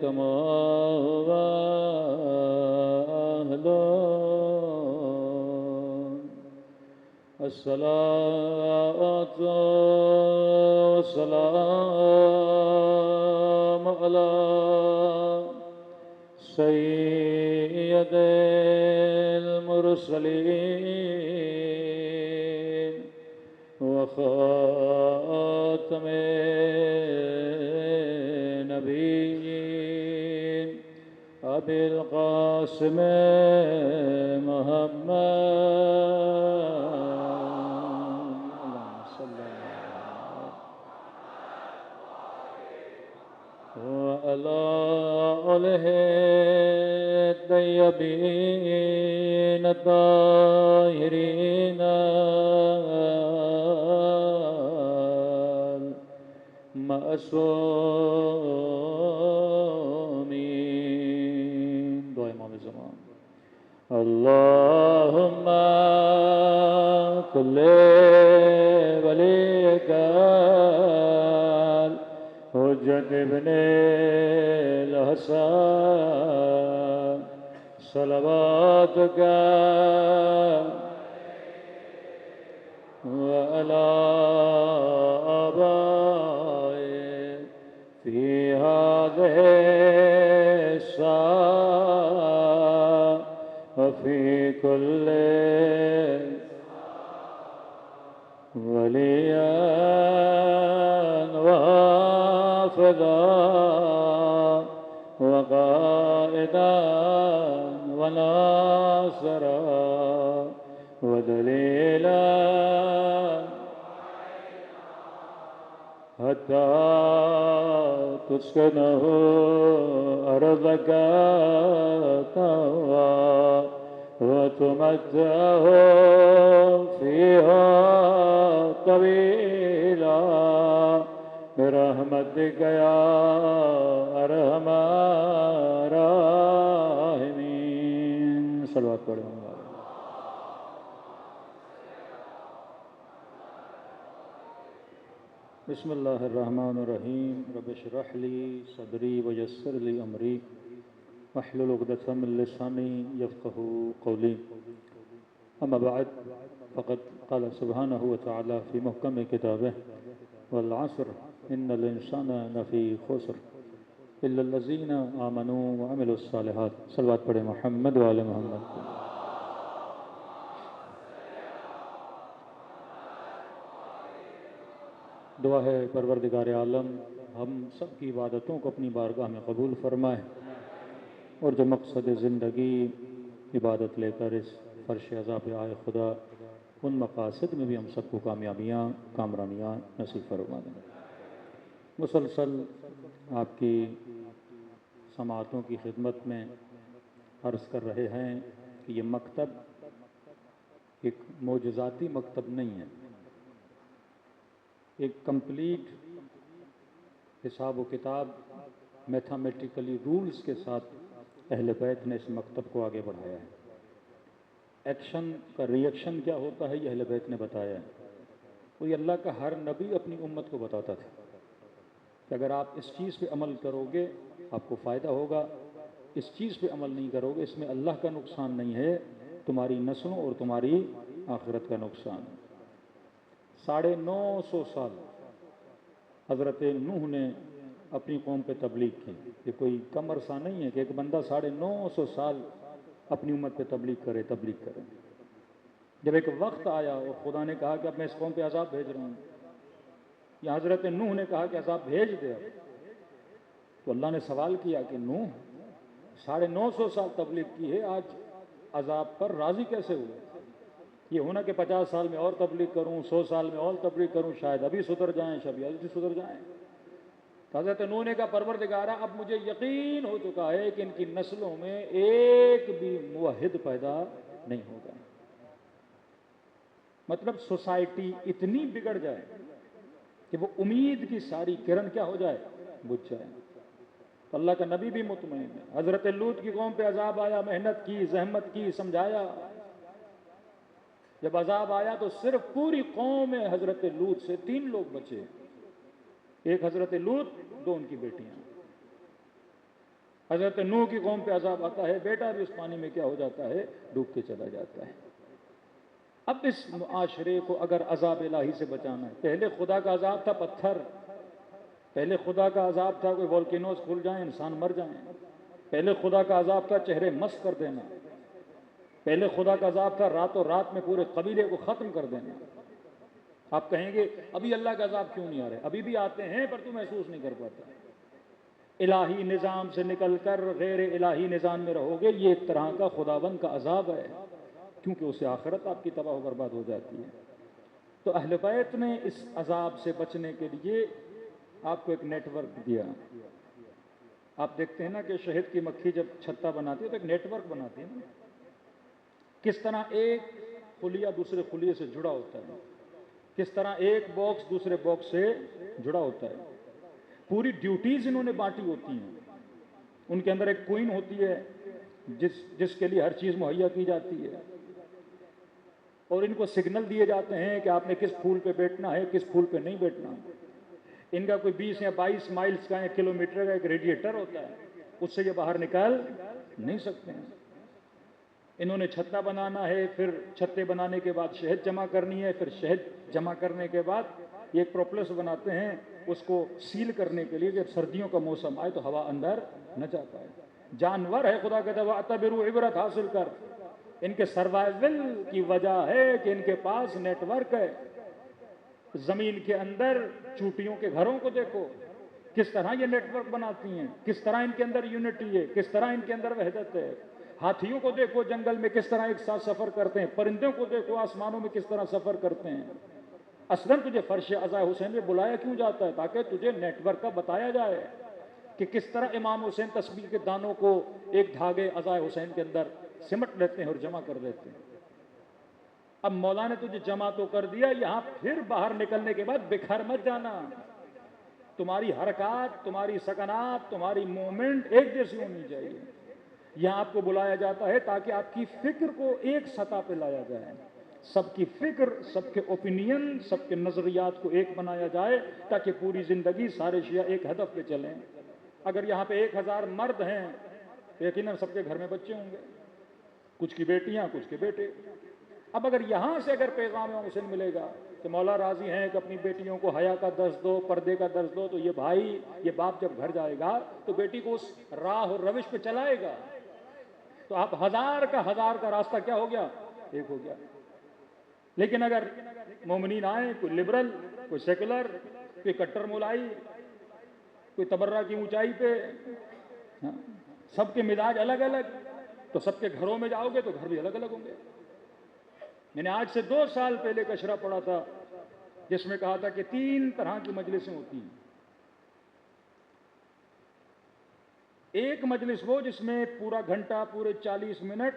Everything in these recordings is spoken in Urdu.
كما هو أهله. الصلاة والسلام على سيد المرسلين وخاتم النبيين أبي القاسم محمد وعلى آله الطيبين الطاهرين المعصومين. دعاء امام زمان. اللهم كل وليك حجت ابن الحسن صلواتك وعلى آبائه في هذه الساعة وفي كل وليا وحافظا وقائدا وناصرا ودليلا حتى تسكنه أرضك طوعا وتمتعه فيها طويلا برحمتك يا أرحم الراحمين. صلوات پڑھیں. بسم اللہ الرحمن الرحیم. رب اشرح لی صدری ویسر لی امری واحلل عقدۃ من لسانی یفقهوا قولی. اما بعد فقد قال سبحانہ وتعالی فی محکم کتابہ والعصر ان الانسان لفی خسر الا الذین آمنوا وعملوا الصالحات. صلوات پڑھیں محمد وآل محمد. دعا ہے پروردگار عالم ہم سب کی عبادتوں کو اپنی بارگاہ میں قبول فرمائے اور جو مقصد زندگی عبادت لے کر اس فرش عزا پہ آئے خدا ان مقاصد میں بھی ہم سب کو کامیابیاں کامرانیاں نصیب فرما دیں. مسلسل آپ کی سماعتوں کی خدمت میں عرض کر رہے ہیں کہ یہ مکتب ایک معجزاتی مکتب نہیں ہے. ایک کمپلیٹ حساب و کتاب میتھامیٹیکلی رولز کے ساتھ اہل بیت نے اس مکتب کو آگے بڑھایا ہے. ایکشن کا ری ایکشن کیا ہوتا ہے یہ اہل بیت نے بتایا ہے. کوئی اللہ کا ہر نبی اپنی امت کو بتاتا تھا کہ اگر آپ اس چیز پہ عمل کرو گے آپ کو فائدہ ہوگا، اس چیز پہ عمل نہیں کرو گے اس میں اللہ کا نقصان نہیں ہے، تمہاری نسلوں اور تمہاری آخرت کا نقصان ہے. 950 سال حضرت نوح نے اپنی قوم پہ تبلیغ کی. یہ کوئی کم عرصہ نہیں ہے کہ ایک بندہ 950 سال اپنی امت پہ تبلیغ کرے. جب ایک وقت آیا اور خدا نے کہا کہ اب میں اس قوم پہ عذاب بھیج رہا ہوں، یا حضرت نوح نے کہا کہ عذاب بھیج دے، تو اللہ نے سوال کیا کہ نوح 950 سال تبلیغ کی ہے، آج عذاب پر راضی کیسے ہوئے؟ یہ ہونا کہ 50 سال میں اور تبلیغ کروں، 100 سال میں اور تبلیغ کروں، شاید ابھی سدھر جائیں، شاید ابھی سدھر جائیں. تو حضرت نوح نے کہا پروردگارا اب مجھے یقین ہو چکا ہے کہ ان کی نسلوں میں ایک بھی موحد پیدا نہیں ہوگا. مطلب سوسائٹی اتنی بگڑ جائے کہ وہ امید کی ساری کرن کیا ہو جائے؟ بجھ جائے. تو اللہ کا نبی بھی مطمئن ہے. حضرت لوط کی قوم پہ عذاب آیا، محنت کی، زحمت کی، سمجھایا. جب عذاب آیا تو صرف پوری قوم میں حضرت لوط سے 3 لوگ بچے. ایک حضرت لوط، 2 ان کی بیٹیاں. حضرت نوح کی قوم پہ عذاب آتا ہے، بیٹا بھی اس پانی میں کیا ہو جاتا ہے، ڈوب کے چلا جاتا ہے۔ اب اس معاشرے کو اگر عذاب الہی سے بچانا ہے، پہلے خدا کا عذاب تھا پتھر، پہلے خدا کا عذاب تھا کوئی والکینوز کھل جائیں انسان مر جائیں، پہلے خدا کا عذاب تھا چہرے مسخ کر دینا، پہلے خدا کا عذاب تھا راتوں رات میں پورے قبیلے کو ختم کر دینا۔ آپ کہیں گے ابھی اللہ کا عذاب کیوں نہیں آ رہے؟ ابھی بھی آتے ہیں پر تو محسوس نہیں کر پاتا۔ الہی نظام سے نکل کر غیر الہی نظام میں رہو گے، یہ ایک طرح کا خداوند کا عذاب ہے، کیونکہ اسے آخرت آپ کی تباہ و برباد ہو جاتی ہے۔ تو اہل بیت نے اس عذاب سے بچنے کے لیے آپ کو ایک نیٹ ورک دیا۔ آپ دیکھتے ہیں نا کہ شہد کی مکھی جب چھتا بناتی ہے تو ایک نیٹ ورک بناتی ہے نا، کس طرح ایک خلیہ دوسرے خلیے سے جڑا ہوتا ہے، کس طرح ایک باکس دوسرے باکس سے جڑا ہوتا ہے، پوری ڈیوٹیز انہوں نے بانٹی ہوتی ہیں۔ ان کے اندر ایک کوئن ہوتی ہے جس کے لیے ہر چیز مہیا کی جاتی ہے، اور ان کو سگنل دیے جاتے ہیں کہ آپ نے کس پھول پہ بیٹھنا ہے، کس پھول پہ نہیں بیٹھنا۔ ان کا کوئی 20 یا 22 مائلز کا یا کلومیٹر کا ایک ریڈیٹر ہوتا ہے، اس سے یہ باہر نکال نہیں سکتے ہیں۔ انہوں نے چھتا بنانا ہے، پھر چھتے بنانے کے بعد شہد جمع کرنی ہے، پھر شہد جمع کرنے کے بعد یہ ایک پروپلس بناتے ہیں اس کو سیل کرنے کے لیے، جب سردیوں کا موسم آئے تو ہوا اندر نہ جا پائے۔ جانور ہے، خدا کہتا ہے وَاعْتَبِرُوا عبرت حاصل کر۔ ان کے سروائیول کی وجہ ہے کہ ان کے پاس نیٹ ورک ہے۔ زمین کے اندر چوٹیوں کے گھروں کو دیکھو، کس طرح یہ نیٹ ورک بناتی ہیں، کس طرح ان کے اندر یونٹی ہے، کس طرح ان کے اندر وحدت ہے۔ ہاتھیوں کو دیکھو جنگل میں کس طرح ایک ساتھ سفر کرتے ہیں، پرندوں کو دیکھو آسمانوں میں کس طرح سفر کرتے ہیں۔ اصلاً تجھے فرش عزا حسین میں بلایا کیوں جاتا ہے؟ تاکہ تجھے نیٹ ورک کا بتایا جائے کہ کس طرح امام حسین تسبیح کے دانوں کو ایک دھاگے عزا حسین کے اندر سمٹ لیتے ہیں اور جمع کر دیتے ہیں۔ اب مولا نے تجھے جمع تو کر دیا، یہاں پھر باہر نکلنے کے بعد بکھر مت جانا۔ تمہاری حرکات، تمہاری سکنات، تمہاری مومنٹ ایک جیسی ہونی چاہیے۔ یہاں آپ کو بلایا جاتا ہے تاکہ آپ کی فکر کو ایک سطح پہ لایا جائے، سب کی فکر، سب کے اوپینین، سب کے نظریات کو ایک بنایا جائے، تاکہ پوری زندگی سارے شیعہ ایک ہدف پہ چلیں۔ اگر یہاں پہ 1000 مرد ہیں تو یقیناً سب کے گھر میں بچے ہوں گے، کچھ کی بیٹیاں، کچھ کے بیٹے۔ اب اگر یہاں سے اگر پیغام حسین ملے گا کہ مولا راضی ہیں کہ اپنی بیٹیوں کو حیا کا درس دو، پردے کا درس دو، تو یہ بھائی، یہ باپ جب گھر جائے گا تو بیٹی کو اس راہ اور روش پہ چلائے گا۔ تو آپ 1000 کا راستہ کیا ہو گیا؟ ایک ہو گیا۔ لیکن اگر مومنین آئیں، کوئی لبرل، کوئی سیکولر، کوئی کٹر مولائی، کوئی تبرہ کی اونچائی پہ، سب کے مزاج الگ الگ، تو سب کے گھروں میں جاؤ گے تو گھر بھی الگ الگ ہوں گے۔ میں نے آج سے 2 سال پہلے کشرہ پڑھا تھا جس میں کہا تھا کہ 3 طرح کی مجلسیں ہوتی ہیں۔ ایک مجلس وہ جس میں پورا گھنٹہ، پورے 40 منٹ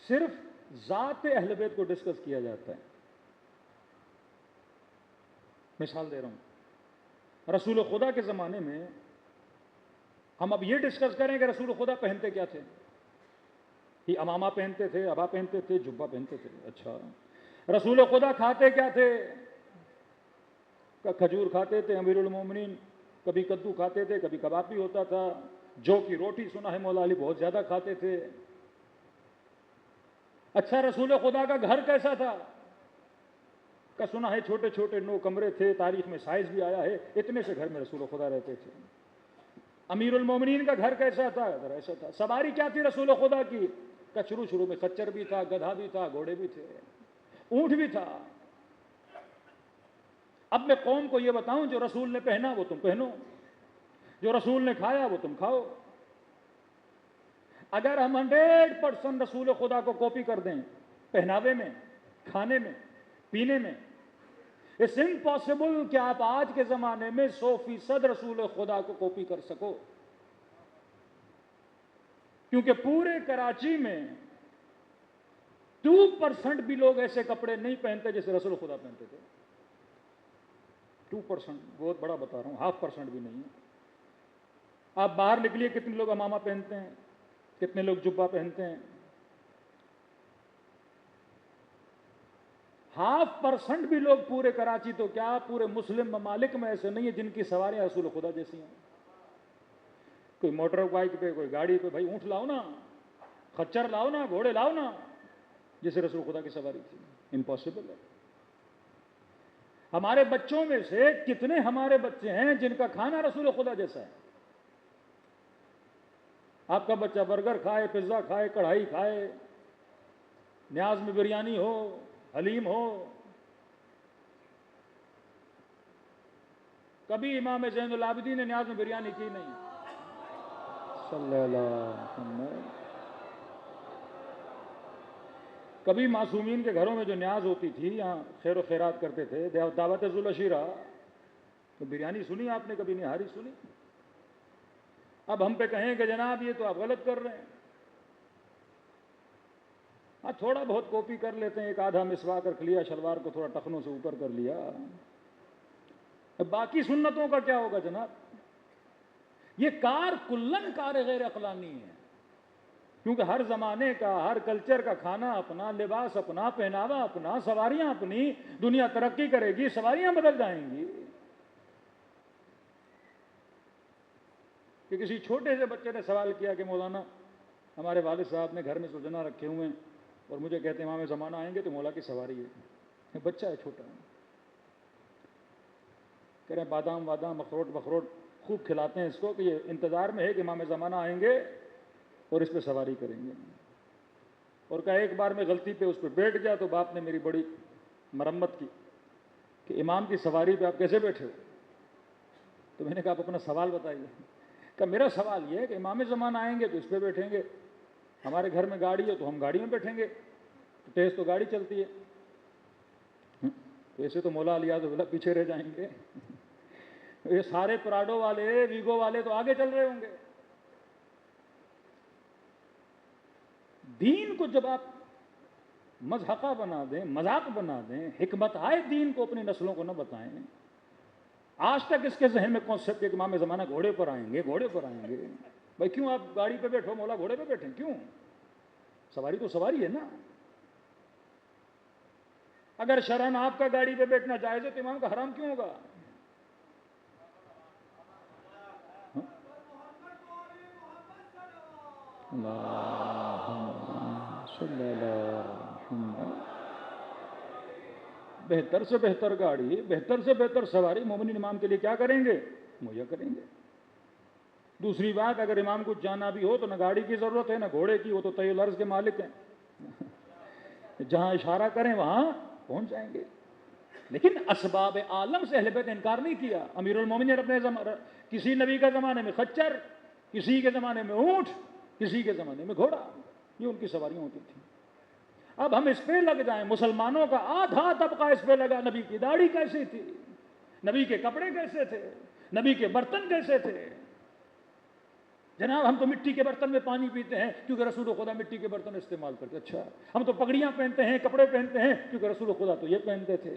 صرف ذات اہل بیت کو ڈسکس کیا جاتا ہے۔ مثال دے رہا ہوں، رسول خدا کے زمانے میں ہم اب یہ ڈسکس کریں کہ رسول خدا پہنتے کیا تھے؟ یہ امامہ پہنتے تھے، عبا پہنتے تھے، جبہ پہنتے تھے۔ اچھا، رسول خدا کھاتے کیا تھے؟ کھجور کھاتے تھے امیر المومنین، کبھی کدو کھاتے تھے، کبھی کباب بھی ہوتا تھا، جو کی روٹی سنا ہے مولا علی بہت زیادہ کھاتے تھے۔ اچھا، رسول خدا کا گھر کیسا تھا؟ کا سنا ہے چھوٹے چھوٹے 9 کمرے تھے، تاریخ میں سائز بھی آیا ہے، اتنے سے گھر میں رسول خدا رہتے تھے۔ امیر المومنین کا گھر کیسا تھا؟ گھر ایسا تھا۔ سواری کیا تھی رسول خدا کی؟ کا شروع میں خچر بھی تھا، گدھا بھی تھا، گھوڑے بھی تھے، اونٹ بھی تھا۔ اب میں قوم کو یہ بتاؤں جو رسول نے پہنا وہ تم پہنو، جو رسول نے کھایا وہ تم کھاؤ۔ اگر ہم 100% رسول خدا کو کاپی کر دیں پہناوے میں، کھانے میں، پینے میں، اٹس امپاسبل کہ آپ آج کے زمانے میں 100% رسول خدا کو کاپی کر سکو، کیونکہ پورے کراچی میں 2% بھی لوگ ایسے کپڑے نہیں پہنتے جیسے رسول خدا پہنتے تھے۔ 2%، بہت بڑا بتا رہا ہوں، 0.5% بھی نہیں ہے۔ آپ باہر نکلیے، کتنے لوگ امامہ پہنتے ہیں، کتنے لوگ جبہ پہنتے ہیں؟ 0.5% بھی لوگ پورے کراچی تو کیا پورے مسلم ممالک میں ایسے نہیں ہیں جن کی سواریاں رسول خدا جیسی ہیں۔ کوئی موٹر بائک پہ، کوئی گاڑی پہ، بھائی اونٹ لاؤ نا، خچر لاؤ نا، گھوڑے لاؤ نا، جیسے رسول خدا کی سواری تھی. امپاسبل ہے. ہمارے بچوں میں سے کتنے ہمارے بچے ہیں جن کا کھانا رسول خدا جیسا ہے؟ آپ کا بچہ برگر کھائے، پیزا کھائے، کڑھائی کھائے، نیاز میں بریانی ہو، حلیم ہو. کبھی امام زین العابدین نے نیاز میں بریانی کی نہیں. صلی اللہ علیہ وسلم. کبھی معصومین کے گھروں میں جو نیاز ہوتی تھی، یہاں خیر و خیرات کرتے تھے، دعوت ذوالعشیرہ، تو بریانی سنی آپ نے کبھی؟ نہاری سنی؟ اب ہم پہ کہیں کہ جناب یہ تو آپ غلط کر رہے ہیں. ہاں تھوڑا بہت کاپی کر لیتے ہیں، ایک آدھا مسواک رکھ لیا، شلوار کو تھوڑا ٹخنوں سے اوپر کر لیا. باقی سنتوں کا کیا ہوگا جناب؟ یہ کار کلن کار غیر عقلانی ہے. کیونکہ ہر زمانے کا، ہر کلچر کا کھانا اپنا، لباس اپنا، پہناوا اپنا، سواریاں اپنی. دنیا ترقی کرے گی، سواریاں بدل جائیں گی. کہ کسی چھوٹے سے بچے نے سوال کیا کہ مولانا ہمارے والد صاحب نے گھر میں سوجنا رکھے ہوئے ہیں اور مجھے کہتے ہیں امام زمانہ آئیں گے تو مولا کی سواری ہے. بچہ ہے چھوٹا ہے. کہہ رہے ہیں بادام وادام، اخروٹ خوب کھلاتے ہیں اس کو کہ یہ انتظار میں ہے کہ امام زمانہ آئیں گے اور اس پہ سواری کریں گے. اور کہا ایک بار میں غلطی پہ اس پہ بیٹھ گیا تو باپ نے میری بڑی مرمت کی کہ امام کی سواری پہ آپ کیسے بیٹھے ہو؟ تو میں نے کہا آپ اپنا سوال بتائیے. کہ میرا سوال یہ ہے کہ امام زمانہ آئیں گے تو اس پہ بیٹھیں گے، ہمارے گھر میں گاڑی ہے تو ہم گاڑی میں بیٹھیں گے، تیز تو گاڑی چلتی ہے. تو ایسے تو مولا علی اعظم پیچھے رہ جائیں گے. یہ سارے پراڈو والے، ویگو والے تو آگے چل رہے ہوں گے. دین کو جب آپ مذہقہ بنا دیں، مذاق بنا دیں، حکمت آئے دین کو اپنی نسلوں کو نہ بتائیں. آج تک اس کے ذہن میں کانسیپٹ ہے کہ امام زمانہ گھوڑے پر آئیں گے، گھوڑے پر آئیں گے. بھائی کیوں آپ گاڑی پہ بیٹھو، مولا گھوڑے پہ بیٹھیں کیوں؟ سواری تو سواری ہے نا. اگر شرعاً آپ کا گاڑی پہ بیٹھنا جائز ہے تو امام کا حرام کیوں ہوگا؟ بہتر سے بہتر گاڑی، بہتر سے بہتر سواری مومنین امام کے لیے کیا کریں گے؟ مہیا کریں گے. دوسری بات، اگر امام کو جانا بھی ہو تو نہ گاڑی کی ضرورت ہے نہ گھوڑے کی، وہ تو طی الارض کے مالک ہیں. جہاں اشارہ کریں وہاں پہنچ جائیں گے. لیکن اسباب عالم سے اہل بیت نے انکار نہیں کیا. امیر المومنین اپنے کسی نبی کا زمانے میں خچر، کسی کے زمانے میں اونٹ، کسی کے زمانے میں گھوڑا، یہ ان کی سواریاں ہوتی تھیں. اب ہم اس پہ لگ جائیں، مسلمانوں کا آدھا طبقہ اس پہ لگا. نبی کی داڑھی کیسی تھی، نبی کے کپڑے کیسے تھے، نبی کے برتن کیسے تھے. جناب ہم تو مٹی کے برتن میں پانی پیتے ہیں کیونکہ رسول خدا مٹی کے برتن استعمال کرتے. اچھا ہم تو پگڑیاں پہنتے ہیں، کپڑے پہنتے ہیں کیونکہ رسول خدا تو یہ پہنتے تھے.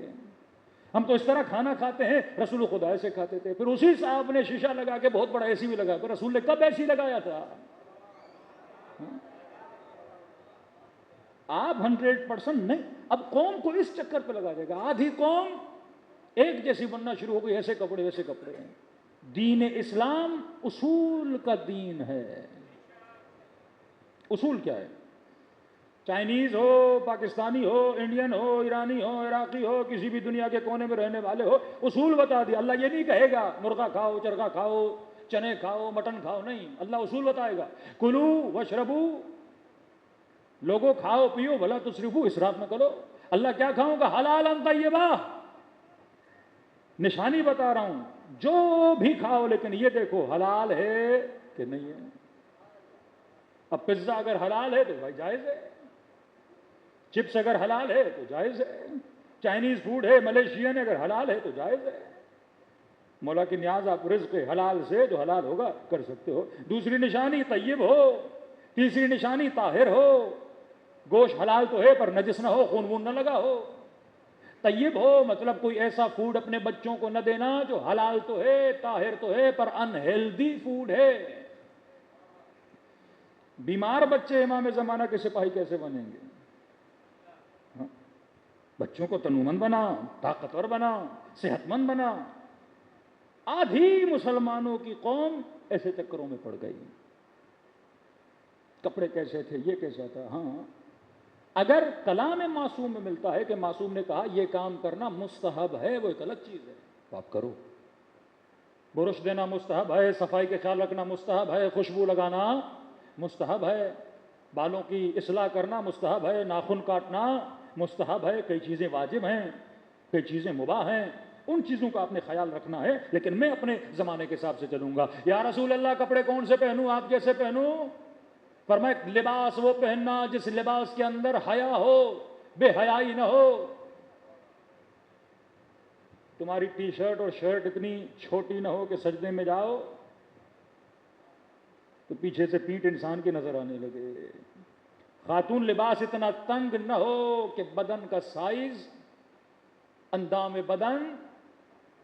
ہم تو اس طرح کھانا کھاتے ہیں، رسول خدا ایسے کھاتے تھے. پھر اسی صاحب نے شیشہ لگا کے بہت بڑا اے سی بھی لگا. پھر رسول نے کب اے سی لگایا تھا؟ آپ 100% نہیں. اب قوم کو اس چکر پہ لگا دے گا. آدھی قوم ایک جیسی بننا شروع ہو گئی، ایسے کپڑے ویسے کپڑے. دین اسلام اصول کا دین ہے. اصول کیا ہے؟ چائنیز ہو، پاکستانی ہو، انڈین ہو، ایرانی ہو، عراقی ہو، کسی بھی دنیا کے کونے میں رہنے والے ہو، اصول بتا دیا. اللہ یہ نہیں کہے گا مرغا کھاؤ، چرگا کھاؤ، چنے کھاؤ، مٹن کھاؤ. نہیں، اللہ اصول بتائے گا. کلو واشربو، لوگوں کھاؤ پیو بھلا تسرفو، اسراف نہ کرو. اللہ کیا کھاؤں گا؟ حلالا طیبا. نشانی بتا رہا ہوں، جو بھی کھاؤ لیکن یہ دیکھو حلال ہے کہ نہیں ہے. اب پیزا اگر حلال ہے تو بھائی جائز ہے، چپس اگر حلال ہے تو جائز ہے، چائنیز فوڈ ہے، ملیشین اگر حلال ہے تو جائز ہے. مولا کی نیاز آپ رزق حلال سے جو حلال ہوگا کر سکتے ہو. دوسری نشانی طیب ہو، تیسری نشانی طاہر ہو. گوشت حلال تو ہے پر نجس نہ ہو، خون وون نہ لگا ہو. طیب ہو مطلب کوئی ایسا فوڈ اپنے بچوں کو نہ دینا جو حلال تو ہے، طاہر تو ہے پر انہیلدی فوڈ ہے. بیمار بچے امام زمانہ کے سپاہی کیسے بنیں گے؟ بچوں کو تنومند بنا، طاقتور بنا، صحت مند بنا. آدھی مسلمانوں کی قوم ایسے چکروں میں پڑ گئی. کپڑے کیسے تھے, یہ کیسا تھا. ہاں اگر کلام معصوم میں ملتا ہے کہ معصوم نے کہا یہ کام کرنا مستحب ہے, وہ ایک الگ چیز ہے, تو آپ کرو. برش دینا مستحب ہے, صفائی کا خیال رکھنا مستحب ہے, خوشبو لگانا مستحب ہے, بالوں کی اصلاح کرنا مستحب ہے, ناخن کاٹنا مستحب ہے. کئی چیزیں واجب ہیں, کئی چیزیں مباح ہیں, ان چیزوں کا آپ نے خیال رکھنا ہے. لیکن میں اپنے زمانے کے حساب سے چلوں گا. یا رسول اللہ کپڑے کون سے پہنوں, آپ جیسے پہنوں؟ فرمایا لباس وہ پہننا جس لباس کے اندر حیا ہو, بے حیائی نہ ہو. تمہاری ٹی شرٹ اور شرٹ اتنی چھوٹی نہ ہو کہ سجدے میں جاؤ تو پیچھے سے پیٹھ انسان کی نظر آنے لگے. خاتون لباس اتنا تنگ نہ ہو کہ بدن کا سائز, اندام بدن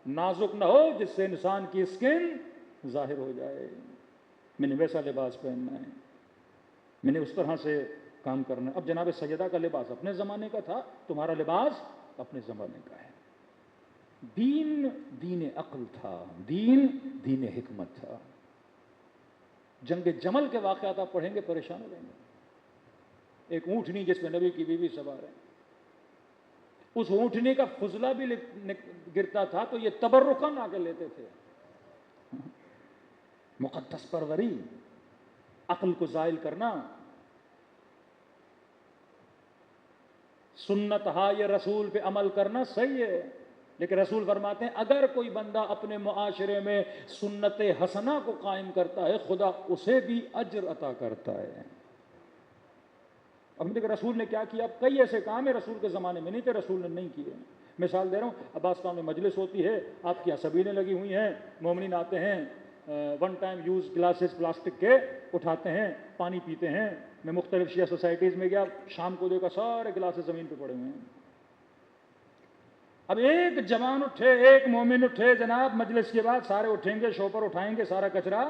نازک نہ ہو جس سے انسان کی اسکن ظاہر ہو جائے. میں نے ویسا لباس پہننا ہے, میں نے اس طرح سے کام کرنا ہے. اب جناب سیدہ کا لباس اپنے زمانے کا تھا, تمہارا لباس اپنے زمانے کا ہے. دین دین عقل تھا, دین دین حکمت تھا. جنگ جمل کے واقعات آپ پڑھیں گے پریشان ہو جائیں گے. ایک اونٹنی جس پہ نبی کی بیوی سوار ہے, اس اونٹنی کا فضلہ بھی گرتا تھا تو یہ تبرکن آ کے لیتے تھے. مقدس پروری, عقل کو زائل کرنا. سنت ہائے رسول پہ عمل کرنا صحیح ہے, لیکن رسول فرماتے ہیں اگر کوئی بندہ اپنے معاشرے میں سنت حسنہ کو قائم کرتا ہے خدا اسے بھی اجر عطا کرتا ہے. اب دیکھ رسول نے کیا کیا, اب کئی ایسے کام ہیں رسول کے زمانے میں نہیں تھے, رسول نے نہیں کیے. مثال دے رہا ہوں, عباس خان میں مجلس ہوتی ہے, آپ کی یہاں سبیلیں لگی ہوئی ہیں, مومنین آتے ہیں, one time use glasses plastic کے اٹھاتے ہیں, پانی پیتے ہیں. میں مختلف شیعہ سوسائٹیز میں گیا, شام کو دیکھا سارے گلاسز زمین پہ پڑے ہوئے ہیں. اب ایک جوان اٹھے, ایک مومن اٹھے, جناب مجلس کے بعد سارے اٹھیں گے, شوپر اٹھائیں گے, سارا کچرا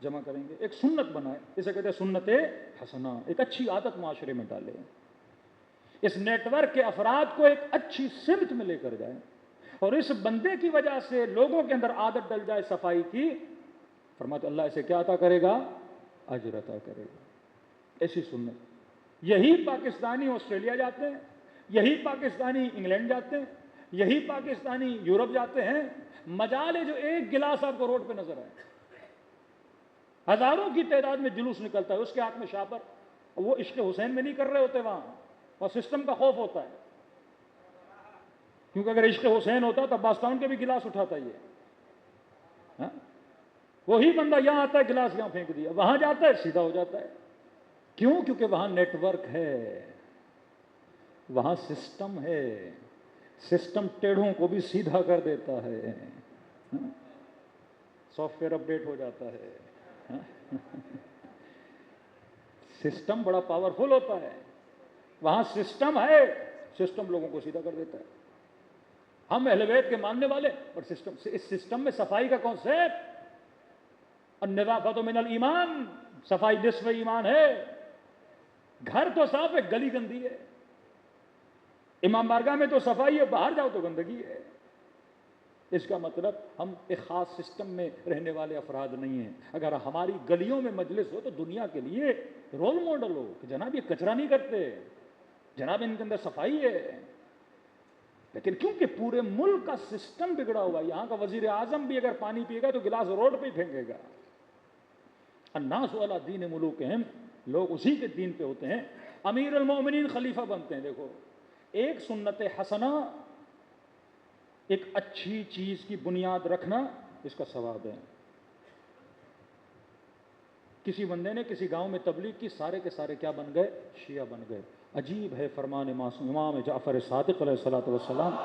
جمع کریں گے. ایک سنت بنائے, اسے کہتے ہیں سنت حسنہ, ایک اچھی عادت معاشرے میں ڈالے. اس نیٹ ورک کے افراد کو ایک اچھی سمت میں لے کر جائے, اور اس بندے کی وجہ سے لوگوں کے اندر عادت ڈل جائے صفائی کی. فرماتے اللہ اسے کیا عطا کرے گا, اجر عطا کرے گا. ایسی سنت. یہی پاکستانی آسٹریلیا جاتے ہیں, یہی پاکستانی انگلینڈ جاتے ہیں, یہی پاکستانی یورپ جاتے ہیں. مجال ہے جو ایک گلاس آپ کو روڈ پہ نظر آئے, ہزاروں کی تعداد میں جلوس نکلتا ہے, اس کے ہاتھ میں شاپر. وہ عشق حسین میں نہیں کر رہے ہوتے وہاں, اور سسٹم کا خوف ہوتا ہے, کیونکہ اگر عشق حسین ہوتا تو عباس ٹاؤن کے بھی گلاس اٹھاتا یہ. وہی بندہ یہاں آتا ہے, گلاس یہاں پھینک دیا, وہاں جاتا ہے سیدھا ہو جاتا ہے. کیوں؟ کیونکہ وہاں نیٹ ورک ہے, وہاں سسٹم ہے. سسٹم ٹیڑھوں کو بھی سیدھا کر دیتا ہے, سافٹ ویئر اپڈیٹ ہو جاتا ہے. سسٹم بڑا پاورفل ہوتا ہے, وہاں سسٹم ہے, سسٹم لوگوں کو سیدھا کر دیتا ہے. ہم اہل بیت کے ماننے والے, اور سسٹم, اس سسٹم میں صفائی کا کانسیپٹ, النظافۃ من الایمان, صفائی نصف ایمان ہے. گھر تو صاف ہے, گلی گندی ہے. امام بارگاہ میں تو صفائی ہے, باہر جاؤ تو گندگی ہے. اس کا مطلب ہم ایک خاص سسٹم میں رہنے والے افراد نہیں ہیں. اگر ہماری گلیوں میں مجلس ہو تو دنیا کے لیے رول ماڈل ہو کہ جناب یہ کچرا نہیں کرتے, جناب ان کے اندر صفائی ہے. لیکن کیونکہ پورے ملک کا سسٹم بگڑا ہوا ہے, یہاں کا وزیر اعظم بھی اگر پانی پیے گا تو گلاس روڈ پہ ہی پھینکے گا. الناس علی دین ملوکہم, لوگ اسی کے دین پہ ہوتے ہیں. امیر المومنین خلیفہ بنتے ہیں. دیکھو, ایک سنت حسنہ, ایک اچھی چیز کی بنیاد رکھنا, اس کا ثواب ہے. کسی بندے نے کسی گاؤں میں تبلیغ کی, سارے کے سارے کیا بن گئے, شیعہ بن گئے. عجیب ہے فرمان معصوم امام جعفر صادق علیہ الصلوۃ والسلام.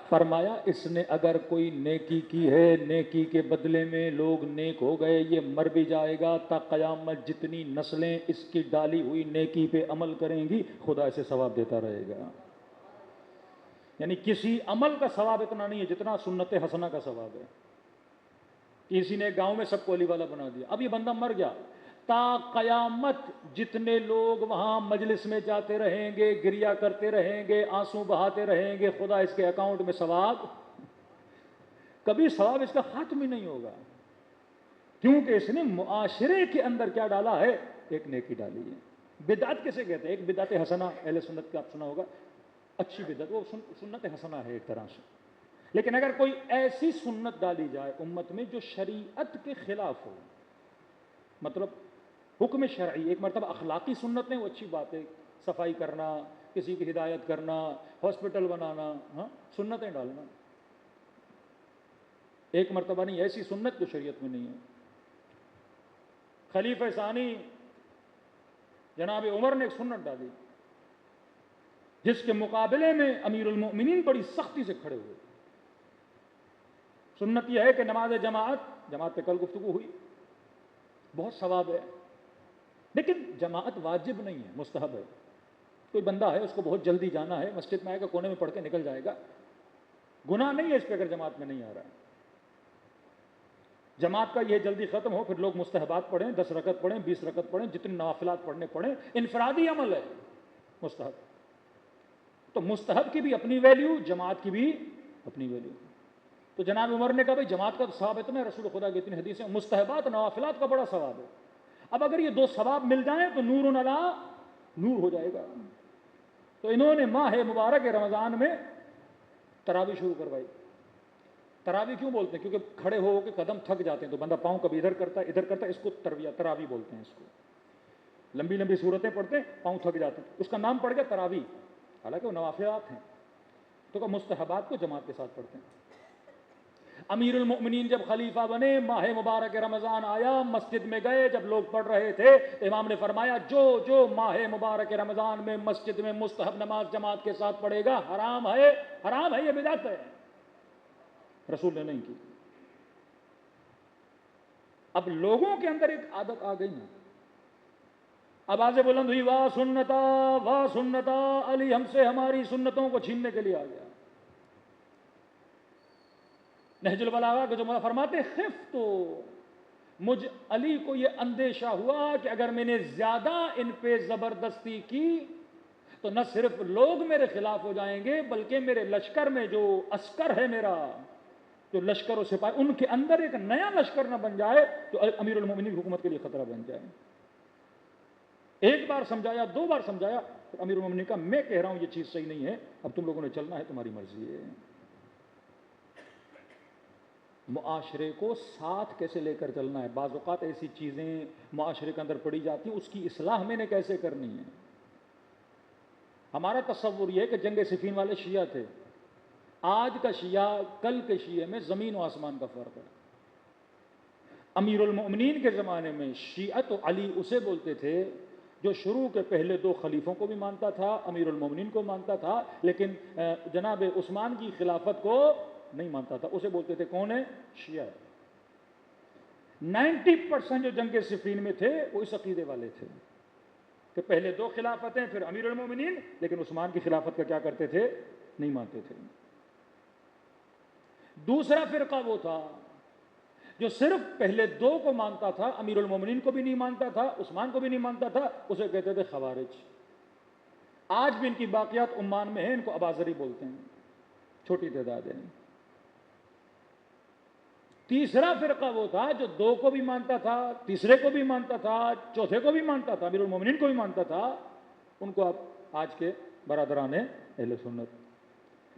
فرمایا اس نے اگر کوئی نیکی کی ہے, نیکی کے بدلے میں لوگ نیک ہو گئے, یہ مر بھی جائے گا, تا قیامت جتنی نسلیں اس کی ڈالی ہوئی نیکی پہ عمل کریں گی, خدا اسے ثواب دیتا رہے گا. یعنی کسی عمل کا ثواب اتنا نہیں ہے جتنا سنت حسنہ کا ثواب ہے. کسی نے گاؤں میں سب کو علی والا بنا دیا, اب یہ بندہ مر گیا, تا قیامت جتنے لوگ وہاں مجلس میں جاتے رہیں گے، گریا کرتے رہیں گے، آنسو بہاتے رہیں گے، خدا اس کے اکاؤنٹ میں ثواب، کبھی ثواب اس کا ختم ہی نہیں ہوگا، کیونکہ اس نے معاشرے کے اندر کیا ڈالا ہے؟ ایک نیکی ڈالی ہے۔ بدعت کسے کہتے ہیں؟ ایک بدعت حسنہ اہل سنت کا آپ سنا ہوگا، اچھی بدعت، وہ سنت حسنہ ہے ایک طرح سے۔ لیکن اگر کوئی ایسی سنت ڈالی جائے امت میں جو شریعت کے خلاف ہو، مطلب حکم شرعی، ایک مرتبہ اخلاقی سنت نہیں، وہ اچھی بات ہے، صفائی کرنا، کسی کی ہدایت کرنا، ہاسپٹل بنانا، ہاں سنتیں ڈالنا، ایک مرتبہ نہیں، ایسی سنت جو شریعت میں نہیں ہے۔ خلیفہ ثانی جناب عمر نے ایک سنت ڈالی جس کے مقابلے میں امیر المؤمنین بڑی سختی سے کھڑے ہوئے۔ سنت یہ ہے کہ نماز جماعت پہ کل گفتگو ہوئی، بہت ثواب ہے، لیکن جماعت واجب نہیں ہے، مستحب ہے۔ کوئی بندہ ہے اس کو بہت جلدی جانا ہے، مسجد میں آئے گا، کونے میں پڑھ کے نکل جائے گا، گناہ نہیں ہے اس پہ اگر جماعت میں نہیں آ رہا ہے۔ جماعت کا یہ جلدی ختم ہو، پھر لوگ مستحبات پڑھیں، 10 رکعت پڑھیں، 20 رکعت پڑھیں، جتنے نوافلات پڑھنے پڑھیں، انفرادی عمل ہے مستحب۔ تو مستحب کی بھی اپنی ویلیو، جماعت کی بھی اپنی ویلیو۔ تو جناب عمر نے کہا بھائی جماعت کا تو ثواب اتنا ہے، رسول خدا کی اتنی حدیثیں، مستحبات نوافلات کا بڑا ثواب ہے، اب اگر یہ 2 ثواب مل جائیں تو نور علی نور ہو جائے گا۔ تو انہوں نے ماہ مبارک رمضان میں تراویح شروع کروائی۔ تراویح کیوں بولتے ہیں؟ کیونکہ کھڑے ہو کے قدم تھک جاتے ہیں تو بندہ پاؤں کبھی ادھر کرتا ہے ادھر کرتا ہے، اس کو تراویح بولتے ہیں۔ اس کو لمبی لمبی صورتیں پڑھتے ہیں، پاؤں تھک جاتے ہیں، اس کا نام پڑ گیا تراویح، حالانکہ وہ نوافلات ہیں۔ تو مستحبات کو جماعت کے ساتھ پڑھتے ہیں۔ امیر المؤمنین جب خلیفہ بنے، ماہ مبارک رمضان آیا، مسجد میں گئے، جب لوگ پڑھ رہے تھے امام نے فرمایا جو ماہ مبارک رمضان میں مسجد میں مستحب نماز جماعت کے ساتھ پڑھے گا حرام ہے، حرام ہے، یہ بدعت ہے۔ رسول نے نہیں کی۔ اب لوگوں کے اندر ایک عادت آ گئی نا، آوازیں بلند ہوئی، واہ سنتا علی ہم سے ہماری سنتوں کو چھیننے کے لیے آ گیا۔ نہج البلاغہ کے جو مولا فرماتے ہیں، خفت مجھ علی کو یہ اندیشہ ہوا کہ اگر میں نے زیادہ ان پہ زبردستی کی تو نہ صرف لوگ میرے خلاف ہو جائیں گے بلکہ میرے لشکر میں جو عسکر ہے، میرا جو لشکر و سپاہی، ان کے اندر ایک نیا لشکر نہ بن جائے تو امیر المؤمنین حکومت کے لیے خطرہ بن جائے۔ ایک بار سمجھایا، 2 بار سمجھایا، پھر امیر المؤمنین کہا میں کہہ رہا ہوں یہ چیز صحیح نہیں ہے، اب تم لوگوں نے چلنا ہے، تمہاری مرضی ہے۔ معاشرے کو ساتھ کیسے لے کر چلنا ہے؟ بعض اوقات ایسی چیزیں معاشرے کے اندر پڑی جاتی ہیں، اس کی اصلاح میں نے کیسے کرنی ہے۔ ہمارا تصور یہ ہے کہ جنگ صفین والے شیعہ تھے، آج کا شیعہ کل کے شیعہ میں زمین و آسمان کا فرق ہے۔ امیر المؤمنین کے زمانے میں شیعت و علی اسے بولتے تھے جو شروع کے پہلے 2 خلیفوں کو بھی مانتا تھا، امیر المؤمنین کو مانتا تھا، لیکن جناب عثمان کی خلافت کو نہیں مانتا تھا، اسے بولتے تھے کون ہے؟ شیعہ۔ 90% جو جنگ صفین میں تھے وہ اس عقیدے والے تھے کہ پہلے 2 خلافتیں، پھر امیر المؤمنین، لیکن عثمان کی خلافت کا کیا کرتے تھے؟ نہیں مانتے تھے۔ دوسرا فرقہ وہ تھا جو صرف پہلے 2 کو مانتا تھا، امیر المؤمنین کو بھی نہیں مانتا تھا، عثمان کو بھی نہیں مانتا تھا، اسے کہتے تھے خوارج۔ آج بھی ان کی باقیات عمان میں ہیں، ان کو اباظری بولتے ہیں، چھوٹی تعداد ہے۔ تیسرا فرقہ وہ تھا جو 2 کو بھی مانتا تھا، تیسرے کو بھی مانتا تھا، چوتھے کو بھی مانتا تھا، امیر المؤمنین کو بھی مانتا تھا، ان کو اب آج کے برادران اہل سنت،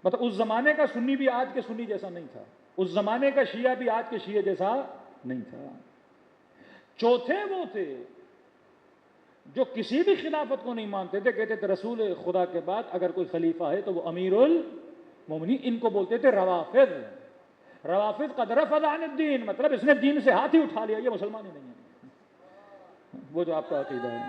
مطلب اس زمانے کا سنی بھی آج کے سنی جیسا نہیں تھا، اس زمانے کا شیعہ بھی آج کے شیعہ جیسا نہیں تھا۔ چوتھے وہ تھے جو کسی بھی خلافت کو نہیں مانتے تھے، کہتے تھے رسول خدا کے بعد اگر کوئی خلیفہ ہے تو وہ امیر المؤمنین، ان کو بولتے تھے روافض۔ روافض قد رفض عن الدین، مطلب اس نے دین سے ہاتھ ہی اٹھا لیا، یہ مسلمان ہی نہیں ہے، وہ جو آپ کا عقیدہ ہے۔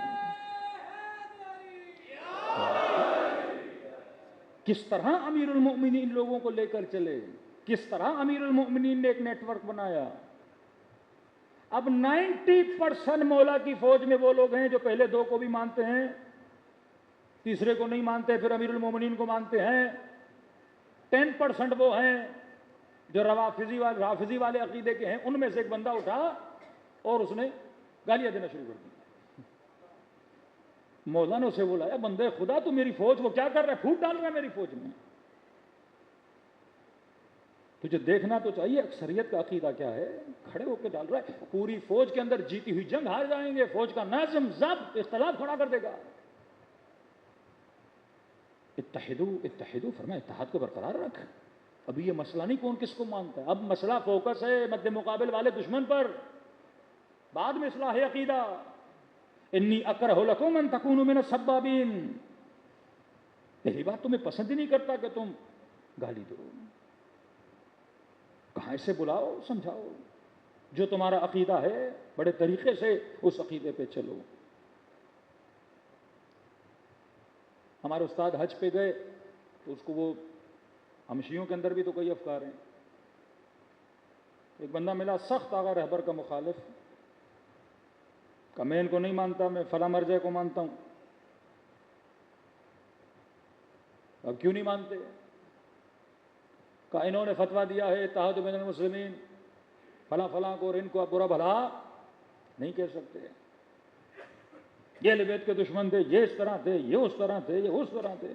کس طرح امیر المؤمنین لوگوں کو لے کر چلے، کس طرح امیر المؤمنین نے ایک نیٹ ورک بنایا۔ اب 90% مولا کی فوج میں وہ لوگ ہیں جو پہلے 2 کو بھی مانتے ہیں، تیسرے کو نہیں مانتے، پھر امیر المؤمنین کو مانتے ہیں۔ 10% وہ ہیں جو رافضی والے عقیدے کے ہیں، ان میں سے ایک بندہ اٹھا اور اس نے گالیاں دینا شروع کر دی. مولانا سے بولا بندے خدا تو میری فوج وہ کیا کر رہا ہے, پھوٹ ڈال رہا ہے میری فوج میں. تجھے دیکھنا تو چاہیے اکثریت کا عقیدہ کیا ہے, کھڑے ہو کے ڈال رہا ہے پوری فوج کے اندر جیتی ہوئی جنگ ہار جائیں گے, فوج کا نظم ضبط اختلاف کھڑا کر دے گا. اتحدو فرمایا اتحاد کو برقرار رکھ. ابھی یہ مسئلہ نہیں کون کس کو مانتا ہے, اب مسئلہ فوکس ہے مد مقابل والے دشمن پر, بعد میں اصلاح عقیدہ. انی اکرہ لکم ان تکونوا من السبابین, پہلی بات تمہیں پسند ہی نہیں کرتا کہ تم گالی دو. کہاں سے بلاؤ سمجھاؤ, جو تمہارا عقیدہ ہے بڑے طریقے سے اس عقیدے پہ چلو. ہمارے استاد حج پہ گئے تو اس کو وہ ہمشیوں کے اندر بھی تو کئی افکار ہیں. ایک بندہ ملا سخت آغا رہبر کا مخالف, کہ میں ان کو نہیں مانتا, میں فلاں مرجع کو مانتا ہوں. اب کیوں نہیں مانتے؟ کہ انہوں نے فتویٰ دیا ہے اتحاد بین المسلمین, فلاں فلاں کو, اور ان کو آپ برا بھلا نہیں کہہ سکتے. یہ اہل بیت کے دشمن تھے, یہ اس طرح تھے, یہ اس طرح تھے, یہ اس طرح تھے,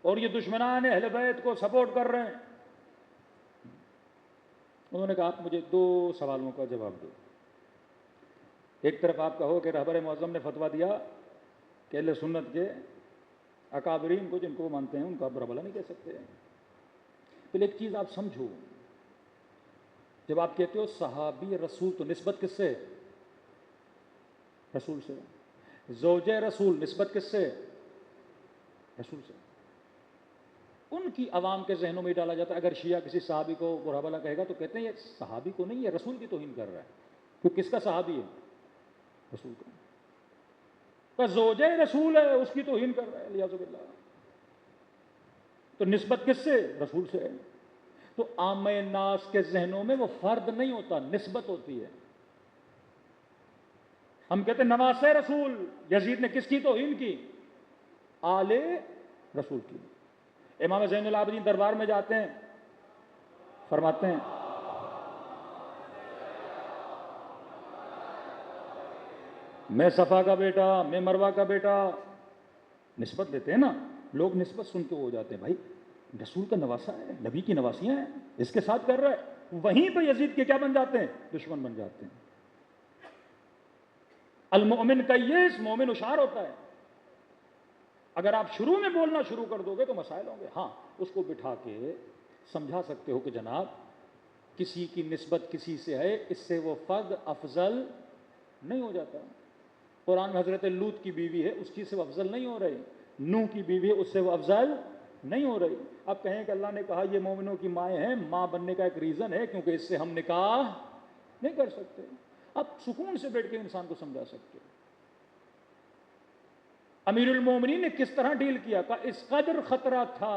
اور یہ دشمنان اہل بیت کو سپورٹ کر رہے ہیں. انہوں نے کہا آپ مجھے 2 سوالوں کا جواب دو. ایک طرف آپ کہو کہ رہبر معظم نے فتویٰ دیا کہ اہل سنت کے اکابرین کو, جن کو وہ مانتے ہیں, ان کا برا بھلا نہیں کہہ سکتے. پھر ایک چیز آپ سمجھو, جب آپ کہتے ہو صحابی رسول تو نسبت کس سے؟ رسول سے. زوجہ رسول نسبت کس سے؟ رسول سے. ان کی عوام کے ذہنوں میں ڈالا جاتا ہے اگر شیعہ کسی صحابی کو برا بھلا کہے گا تو کہتے ہیں یہ صحابی کو نہیں, یہ رسول کی توہین کر رہا ہے. تو کس کا صحابی ہے؟ رسول کا. زوجہ رسول ہے اس کی توہین کر رہا ہے الیاذ باللہ. تو نسبت کس سے؟ رسول سے ہے. تو عام ناس کے ذہنوں میں وہ فرد نہیں ہوتا, نسبت ہوتی ہے. ہم کہتے ہیں نواسہ رسول, یزید نے کس کی توہین کی؟ آل رسول کی. امام زین العابدین دربار میں جاتے ہیں, فرماتے ہیں میں صفا کا بیٹا, میں مروہ کا بیٹا, نسبت دیتے ہیں نا لوگ, نسبت سن کے ہو جاتے ہیں بھائی رسول کا نواسہ ہے, نبی کی نواسیاں ہیں, اس کے ساتھ کر رہا ہے. وہیں پہ یزید کے کیا بن جاتے ہیں؟ دشمن بن جاتے ہیں. المؤمن کیس, مومن اشار ہوتا ہے. اگر آپ شروع میں بولنا شروع کر دو گے تو مسائل ہوں گے. ہاں اس کو بٹھا کے سمجھا سکتے ہو کہ جناب کسی کی نسبت کسی سے ہے, اس سے وہ فرد افضل نہیں ہو جاتا. قرآن میں حضرت لوط کی بیوی ہے, اس چیز سے وہ افضل نہیں ہو رہی. نوح کی بیوی ہے, اس سے وہ افضل نہیں ہو رہی. اب کہیں کہ اللہ نے کہا یہ مومنوں کی مائیں ہیں, ماں بننے کا ایک ریزن ہے کیونکہ اس سے ہم نکاح نہیں کر سکتے. اب سکون سے بیٹھ کے انسان کو سمجھا سکتے. امیر المومنین نے کس طرح ڈیل کیا؟ کہ اس قدر خطرہ تھا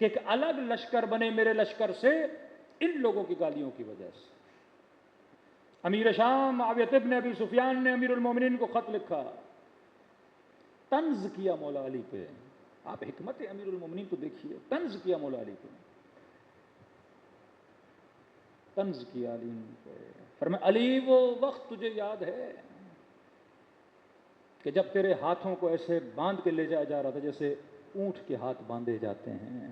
کہ ایک الگ لشکر بنے میرے لشکر سے ان لوگوں کی گالیوں کی وجہ سے. امیر شام معاویہ ابن ابی سفیان نے امیر المومنین کو خط لکھا, طنز کیا مولا علی پہ. آپ حکمت امیر المومنین کو دیکھیے, طنز کیا مولا علی پہ, طنز کیا علی پہ. فرمایا علی وہ وقت تجھے یاد ہے کہ جب تیرے ہاتھوں کو ایسے باندھ کے لے جایا جا رہا تھا جیسے اونٹ کے ہاتھ باندھے جاتے ہیں.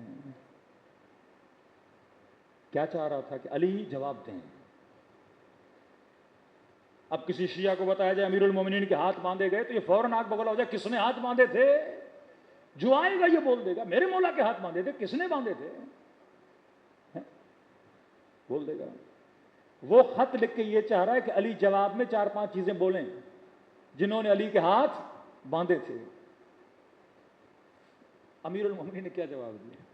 کیا چاہ رہا تھا کہ علی جواب دیں. اب کسی شیعہ کو بتایا جائے امیر المومنین کے ہاتھ باندھے گئے تو یہ فوراً آگ بگلا ہو جائے, کس نے ہاتھ باندھے تھے؟ جو آئے گا یہ بول دے گا میرے مولا کے ہاتھ باندھے تھے, کس نے باندھے تھے بول دے گا. وہ خط لکھ کے یہ چاہ رہا ہے کہ علی جواب میں 4-5 چیزیں بولیں جنہوں نے علی کے ہاتھ باندھے تھے. امیر المومنین نے کیا جواب دیا؟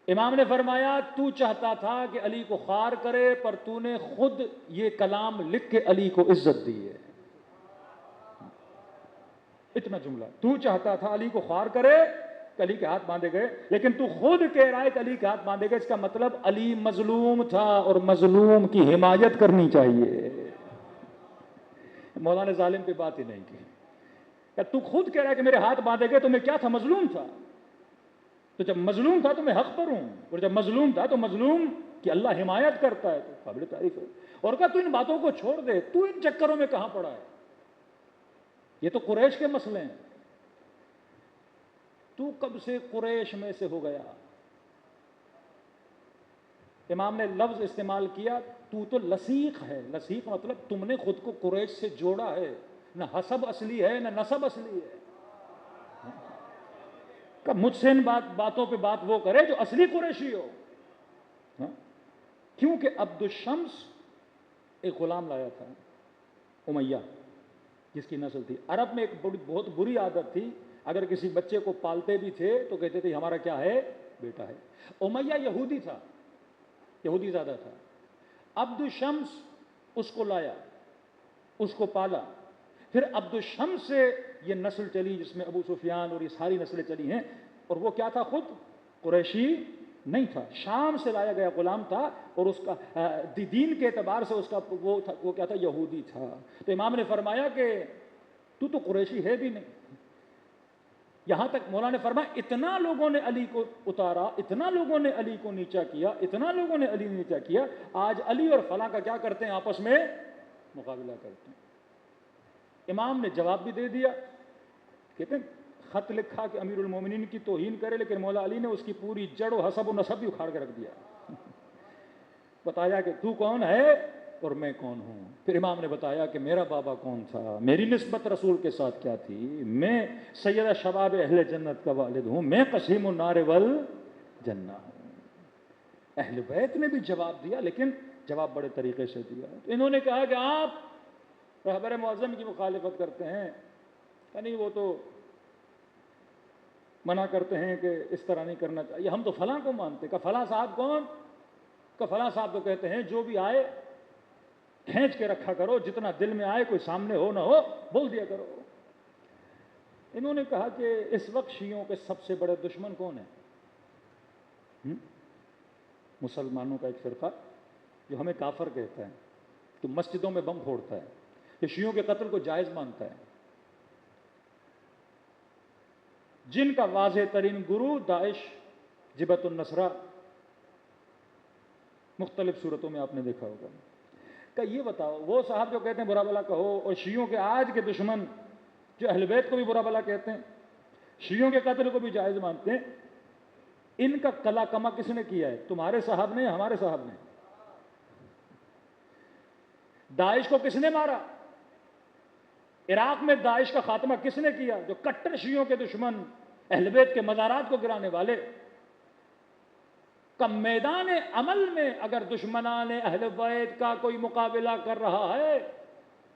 امام نے فرمایا تو چاہتا تھا کہ علی کو خوار کرے, پر تو نے خود یہ کلام لکھ کے علی کو عزت دی ہے. اتنا جملہ, تو چاہتا تھا علی کو خوار کرے, علی کے ہاتھ باندھے گئے, لیکن تو خود کہہ رہا ہے کہ علی کے ہاتھ باندھے گئے. اس کا مطلب علی مظلوم تھا اور مظلوم کی حمایت کرنی چاہیے. مولا نے ظالم پہ بات ہی نہیں کی. تو خود کہہ رہا ہے کہ میرے ہاتھ باندھے گئے, تو میں کیا تھا؟ مظلوم تھا. تو جب مظلوم تھا تو میں حق پر ہوں، اور جب مظلوم تھا تو مظلوم کی اللہ حمایت کرتا ہے، تو قابل تعریف ہے۔ اور کہا تو ان باتوں کو چھوڑ دے، تو ان چکروں میں کہاں پڑا ہے، یہ تو قریش کے مسئلے ہیں، تو کب سے قریش میں سے ہو گیا۔ امام نے لفظ استعمال کیا، تو لصیق ہے۔ لصیق مطلب تم نے خود کو قریش سے جوڑا ہے، نہ حسب اصلی ہے نہ نسب اصلی ہے۔ کہ مجھ سے ان باتوں پہ بات وہ کرے جو اصلی قریشی ہو۔ کیونکہ عبد الشمس ایک غلام لایا تھا، امیہ، جس کی نسل تھی۔ عرب میں ایک بہت بری عادت تھی، اگر کسی بچے کو پالتے بھی تھے تو کہتے تھے ہمارا کیا ہے، بیٹا ہے۔ امیہ یہودی تھا، یہودی زیادہ تھا۔ عبد الشمس اس کو لایا، اس کو پالا، پھر عبد الشمس سے یہ نسل چلی جس میں ابو سفیان اور یہ ساری نسلیں چلی ہیں، اور وہ کیا تھا، خود قریشی نہیں تھا، شام سے لایا گیا غلام تھا، اور اس کا دین کے اعتبار سے اس کا وہ کیا تھا، یہودی تھا۔ تو امام نے فرمایا کہ تو قریشی ہے بھی نہیں۔ یہاں تک مولا نے فرمایا اتنا لوگوں نے علی کو اتارا، اتنا لوگوں نے علی کو نیچا کیا، اتنا لوگوں نے علی نیچا کیا، آج علی اور فلاں کا کیا کرتے ہیں، آپس میں مقابلہ کرتے ہیں۔ امام نے جواب بھی دے دیا، کہتے ہیں خط لکھا کہ امیر المومنین کی توہین کرے، لیکن مولا علی نے اس کی پوری جڑ و حسب و نسب بھی اکھاڑ کے رکھ دیا، بتایا کہ تو کون ہے اور میں کون ہوں۔ پھر امام نے بتایا کہ میرا بابا کون تھا، میری نسبت رسول کے ساتھ کیا تھی، میں سیدہ شباب اہل جنت کا والد ہوں، میں قسیم النار والجنہ ہوں۔ اہل بیت نے بھی جواب دیا، لیکن جواب بڑے طریقے سے دیا۔ تو انہوں نے کہا کہ آپ رہبر معظم کی مخالفت کرتے ہیں، کہ نہیں وہ تو منع کرتے ہیں کہ اس طرح نہیں کرنا چاہیے، ہم تو فلاں کو مانتے۔ کہ فلاں صاحب کون؟ کہ فلاں صاحب تو کہتے ہیں جو بھی آئے کھینچ کے رکھا کرو، جتنا دل میں آئے، کوئی سامنے ہو نہ ہو بول دیا کرو۔ انہوں نے کہا کہ اس وقت شیعوں کے سب سے بڑے دشمن کون ہیں؟ مسلمانوں کا ایک فرقہ جو ہمیں کافر کہتا ہے، تو مسجدوں میں بم پھوڑتا ہے، کہ شیعوں کے قتل کو جائز مانتا ہے، جن کا واضح ترین گرو داعش، جبہت النصرہ، مختلف صورتوں میں آپ نے دیکھا ہوگا۔ کہ یہ بتاؤ وہ صاحب جو کہتے ہیں برا بلا کہو، اور شیعوں کے آج کے دشمن جو اہل بیت کو بھی برا بلا کہتے ہیں، شیعوں کے قتل کو بھی جائز مانتے ہیں، ان کا کلا کما کس نے کیا ہے؟ تمہارے صاحب نے، ہمارے صاحب نے؟ داعش کو کس نے مارا؟ عراق میں داعش کا خاتمہ کس نے کیا؟ جو کٹر شیعوں کے دشمن، اہل بیت کے مزارات کو گرانے والے۔ کہ میدان عمل میں اگر دشمنان اہل بیت کا کوئی مقابلہ کر رہا ہے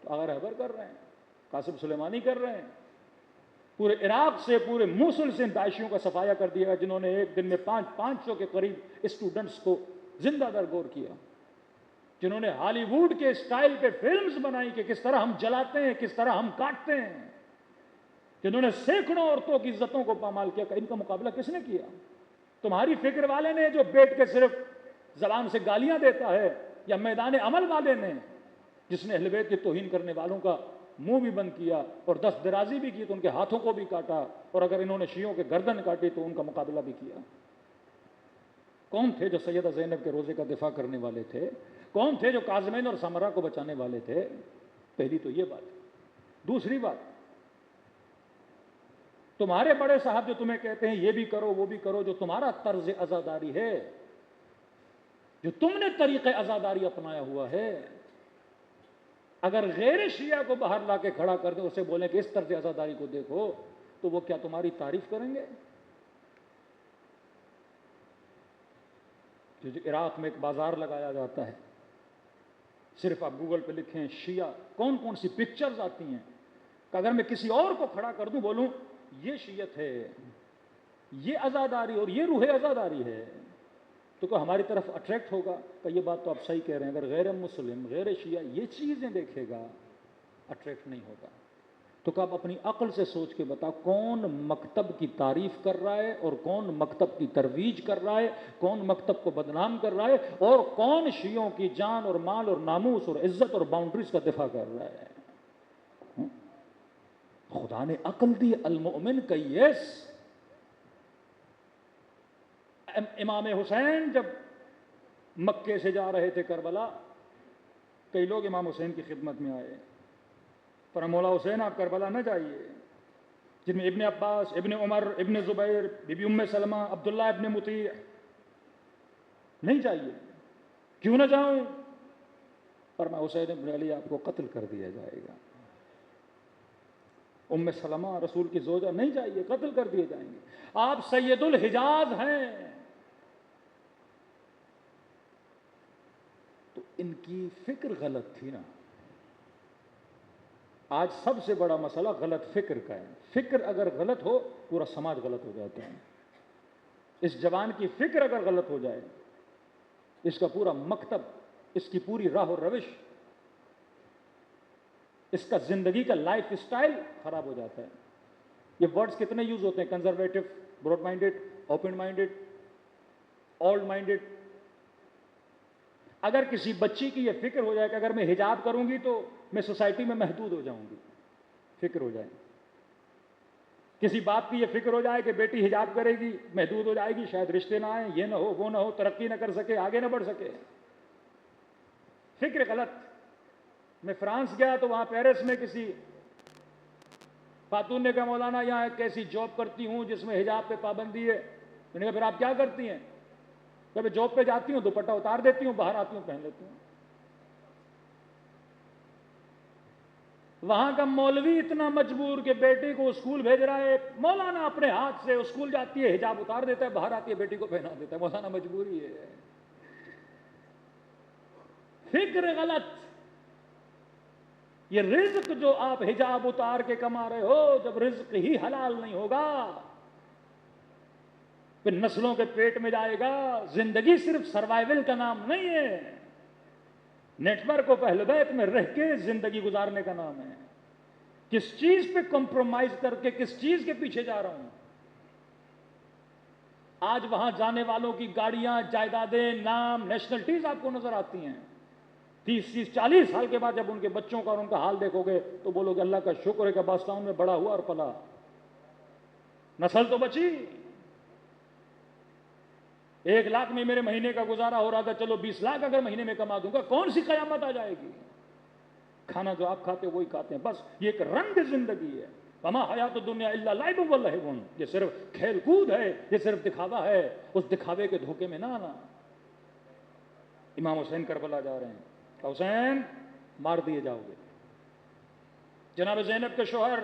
تو اگر رہبر کر رہے ہیں، قاسم سلیمانی کر رہے ہیں، پورے عراق سے، پورے موصل سے داعشیوں کا صفایا کر دیا، جنہوں نے ایک دن میں 500 کے قریب اسٹوڈنٹس کو زندہ درگور کیا، جنہوں نے ہالی ووڈ کے سٹائل پہ فلمز بنائی کہ کس طرح ہم جلاتے ہیں، کس طرح ہم کاٹتے ہیں، جنہوں نے سینکڑوں عورتوں کی عزتوں کو پامال کیا۔ کہ ان کا مقابلہ کس نے کیا؟ تمہاری فکر والے نے جو بیٹھ کے صرف زبان سے گالیاں دیتا ہے، یا میدان عمل والے نے جس نے اہل بیت کی توہین کرنے والوں کا منہ بھی بند کیا اور دست درازی بھی کی، تو ان کے ہاتھوں کو بھی کاٹا، اور اگر انہوں نے شیعوں کے گردن کاٹی تو ان کا مقابلہ بھی کیا؟ کون تھے جو سیدہ زینب کے روزے کا دفاع کرنے والے تھے؟ کون تھے جو کاظمین اور سمرہ کو بچانے والے تھے؟ پہلی تو یہ بات۔ دوسری بات، تمہارے بڑے صاحب جو تمہیں کہتے ہیں یہ بھی کرو وہ بھی کرو، جو تمہارا طرز عزاداری ہے، جو تم نے طریق عزاداری اپنایا ہوا ہے، اگر غیر شیعہ کو باہر لا کے کھڑا کر دیں، اسے بولیں کہ اس طرز عزاداری کو دیکھو، تو وہ کیا تمہاری تعریف کریں گے؟ جو عراق میں ایک بازار لگایا جاتا ہے، صرف آپ گوگل پہ لکھیں شیعہ، کون کون سی پکچرز آتی ہیں، کہ اگر میں کسی اور کو کھڑا کر دوں، بولوں یہ شیعت ہے، یہ عزاداری اور یہ روح عزاداری ہے، تو کہ ہماری طرف اٹریکٹ ہوگا؟ کہ یہ بات تو آپ صحیح کہہ رہے ہیں، اگر غیر مسلم، غیر شیعہ یہ چیزیں دیکھے گا، اٹریکٹ نہیں ہوگا۔ تو کہ آپ اپنی عقل سے سوچ کے بتا، کون مکتب کی تعریف کر رہا ہے اور کون مکتب کی ترویج کر رہا ہے، کون مکتب کو بدنام کر رہا ہے، اور کون شیعوں کی جان اور مال اور ناموس اور عزت اور باؤنڈریز کا دفاع کر رہا ہے؟ خدا نے عقل دی، المؤمن کیس، امام حسین جب مکے سے جا رہے تھے کربلا، کئی لوگ امام حسین کی خدمت میں آئے، پر مولا حسین آپ کربلا نہ جائیے، جن میں ابن عباس، ابن عمر، ابن زبیر، بی بی ام سلمہ، عبداللہ ابن مطیع، نہیں جائیے۔ کیوں نہ جاؤں؟ فرمایا حسین ابن علی آپ کو قتل کر دیا جائے گا۔ ام سلمہ رسول کی زوجہ، نہیں جائیے، قتل کر دیے جائیں گے، آپ سید الحجاز ہیں۔ تو ان کی فکر غلط تھی نا۔ آج سب سے بڑا مسئلہ غلط فکر کا ہے۔ فکر اگر غلط ہو پورا سماج غلط ہو جاتا ہے۔ اس جوان کی فکر اگر غلط ہو جائے، اس کا پورا مکتب، اس کی پوری راہ و روش، اس کا زندگی کا لائف سٹائل خراب ہو جاتا ہے۔ یہ ورڈز کتنے یوز ہوتے ہیں؟ Conservative, broad minded, open minded, old minded. اگر کسی بچی کی یہ فکر ہو جائے کہ اگر میں حجاب کروں گی تو میں سوسائٹی میں محدود ہو جاؤں گی، فکر ہو جائے۔ کسی باپ کی یہ فکر ہو جائے کہ بیٹی حجاب کرے گی، محدود ہو جائے گی، شاید رشتے نہ آئیں، یہ نہ ہو، وہ نہ ہو، ترقی نہ کر سکے، آگے نہ بڑھ سکے، فکر غلط۔ میں فرانس گیا تو وہاں پیرس میں کسی خاتون نے کہا مولانا یہاں ایک ایسی جاب کرتی ہوں جس میں حجاب پہ پابندی ہے۔ میں نے کہا پھر آپ کیا کرتی ہیں؟ کہ میں جاب پہ جاتی ہوں، دوپٹہ اتار دیتی ہوں، باہر آتی ہوں پہن لیتی ہوں۔ وہاں کا مولوی اتنا مجبور کہ بیٹی کو اسکول بھیج رہا ہے، مولانا اپنے ہاتھ سے اسکول جاتی ہے، حجاب اتار دیتا ہے، باہر آتی ہے بیٹی کو پہنا دیتا ہے۔ مولانا مجبوری ہے۔ فکر غلط۔ یہ رزق جو آپ حجاب اتار کے کما رہے ہو، جب رزق ہی حلال نہیں ہوگا پھر نسلوں کے پیٹ میں جائے گا۔ زندگی صرف سروائیول کا نام نہیں ہے، نیٹ ورک و پہل بیت میں رہ کے زندگی گزارنے کا نام ہے۔ کس چیز پہ کمپرومائز کر کے کس چیز کے پیچھے جا رہا ہوں؟ آج وہاں جانے والوں کی گاڑیاں، جائیدادیں، نام، نیشنلٹیز آپ کو نظر آتی ہیں۔ 30-40 سال کے بعد جب ان کے بچوں کا اور ان کا حال دیکھو گے تو بولو گے اللہ کا شکر ہے کہ باستان میں بڑا ہوا اور پلا، نسل تو بچی۔ 1 لاکھ میں میرے مہینے کا گزارا ہو رہا تھا، چلو 20 لاکھ اگر مہینے میں کما دوں گا، کون سی قیامت آ جائے گی؟ کھانا جو آپ کھاتے وہی کھاتے ہیں، بس یہ ایک رنگ زندگی ہے۔ وما حیات الدنیا الا لعب و لہو، یہ صرف کھیل کود ہے، یہ صرف دکھاوا ہے۔ اس دکھاوے کے دھوکے میں نہ آنا۔ امام حسین کربلا جا رہے ہیں، حسین مار دیے جاؤ گے۔ جناب زینب کے شوہر،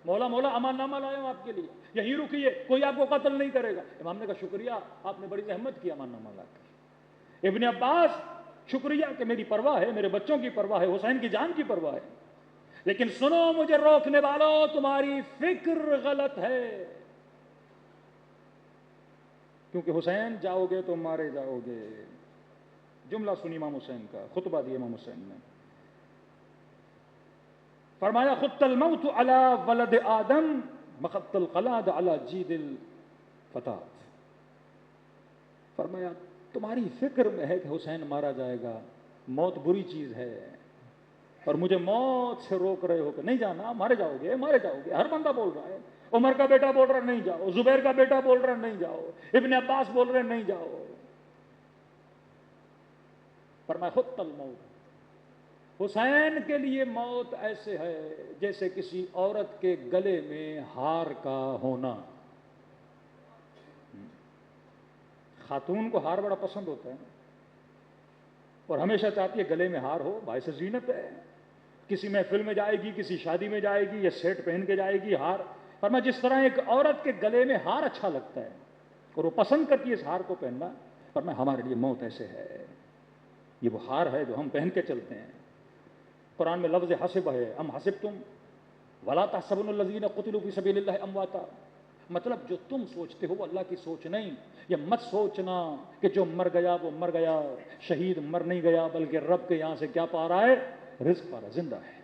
مولا مولا امان نامہ لایا ہوں آپ کے لیے، یہیں رکیے، کوئی آپ کو قتل نہیں کرے گا۔ امام نے کہا شکریہ، آپ نے بڑی زحمت کی امان نامہ لا کر۔ ابن عباس، شکریہ کہ میری پرواہ ہے، میرے بچوں کی پرواہ ہے، حسین کی جان کی پرواہ ہے، لیکن سنو مجھے روکنے والوں، تمہاری فکر غلط ہے، کیونکہ حسین جاؤ گے تو مارے جاؤ گے۔ جملہ سنی امام حسین کا، خطبہ دیا امام حسین نے، فرمایا خط الموت علی ولد آدم مخط الخلاد علی جید الفتات۔ فرمایا تمہاری فکر میں ہے کہ حسین مارا جائے گا، موت بری چیز ہے، اور مجھے موت سے روک رہے ہو کہ نہیں جانا، مارے جاؤ گے، مارے جاؤ گے۔ ہر بندہ بول رہا ہے، عمر کا بیٹا بول رہا نہیں جاؤ، زبیر کا بیٹا بول رہا نہیں جاؤ، ابن عباس بول رہے نہیں جاؤ۔ فرمایا خط الموت، حسین کے لیے موت ایسے ہے جیسے کسی عورت کے گلے میں ہار کا ہونا۔ خاتون کو ہار بڑا پسند ہوتا ہے اور ہمیشہ چاہتی ہے گلے میں ہار ہو، باعث زینت ہے۔ کسی محفل میں جائے گی، کسی شادی میں جائے گی، یا سیٹ پہن کے جائے گی ہار۔ فرمایا جس طرح ایک عورت کے گلے میں ہار اچھا لگتا ہے اور وہ پسند کرتی ہے اس ہار کو پہننا، فرمایا ہمارے لیے موت ایسے ہے، یہ وہ ہار ہے جو ہم پہن کے چلتے ہیں۔ قرآن میں لفظ حسب ہے، ام حسبتم ولا تحسبن الذین قتلوا فی سبیل اللہ امواتا، مطلب جو تم سوچتے ہو وہ اللہ کی سوچ نہیں۔ یہ مت سوچنا کہ جو مر گیا وہ مر گیا، شہید مر نہیں گیا بلکہ رب کے یہاں سے کیا پا رہا ہے؟ رزق پا رہا ہے، زندہ ہے۔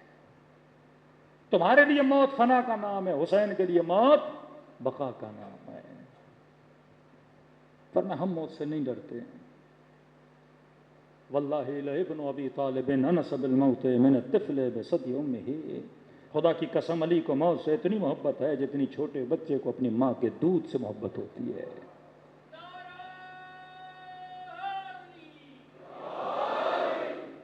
تمہارے لیے موت فنا کا نام ہے، حسین کے لیے موت بقا کا نام ہے۔ ورنہ ہم موت سے نہیں ڈرتے۔ واللہ لابن ابی طالب انس بالموت من الطفل بصدی امہ، خدا کی قسم علی کو موت سے اتنی محبت ہے جتنی چھوٹے بچے کو اپنی ماں کے دودھ سے محبت ہوتی ہے۔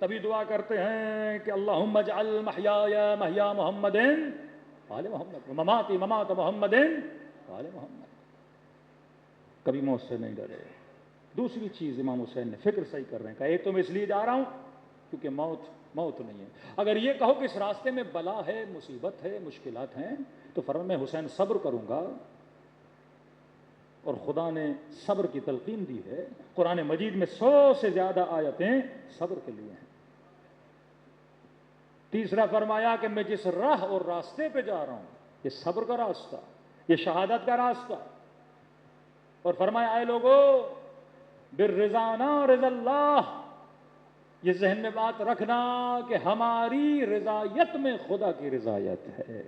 تبھی دعا کرتے ہیں کہ اللہم اجعل محیای محیا محمد آل محمد مماتی ممات محمد آل محمد. کبھی موت سے نہیں ڈرے. دوسری چیز امام حسین نے فکر صحیح کر رہے ہیں، کہا ایک تو میں اس لیے جا رہا ہوں کیونکہ موت نہیں ہے. اگر یہ کہو کہ اس راستے میں بلا ہے، مصیبت ہے، مشکلات ہیں، تو فرمان میں حسین صبر کروں گا. اور خدا نے صبر کی تلقین دی ہے. قرآن مجید میں 100 سے زیادہ آیتیں صبر کے لیے ہیں. تیسرا فرمایا کہ میں جس راہ اور راستے پہ جا رہا ہوں یہ صبر کا راستہ، یہ شہادت کا راستہ. اور فرمایا اے لوگو بالرضا نا رضا اللہ، یہ ذہن میں بات رکھنا کہ ہماری رضایت میں خدا کی رضایت ہے.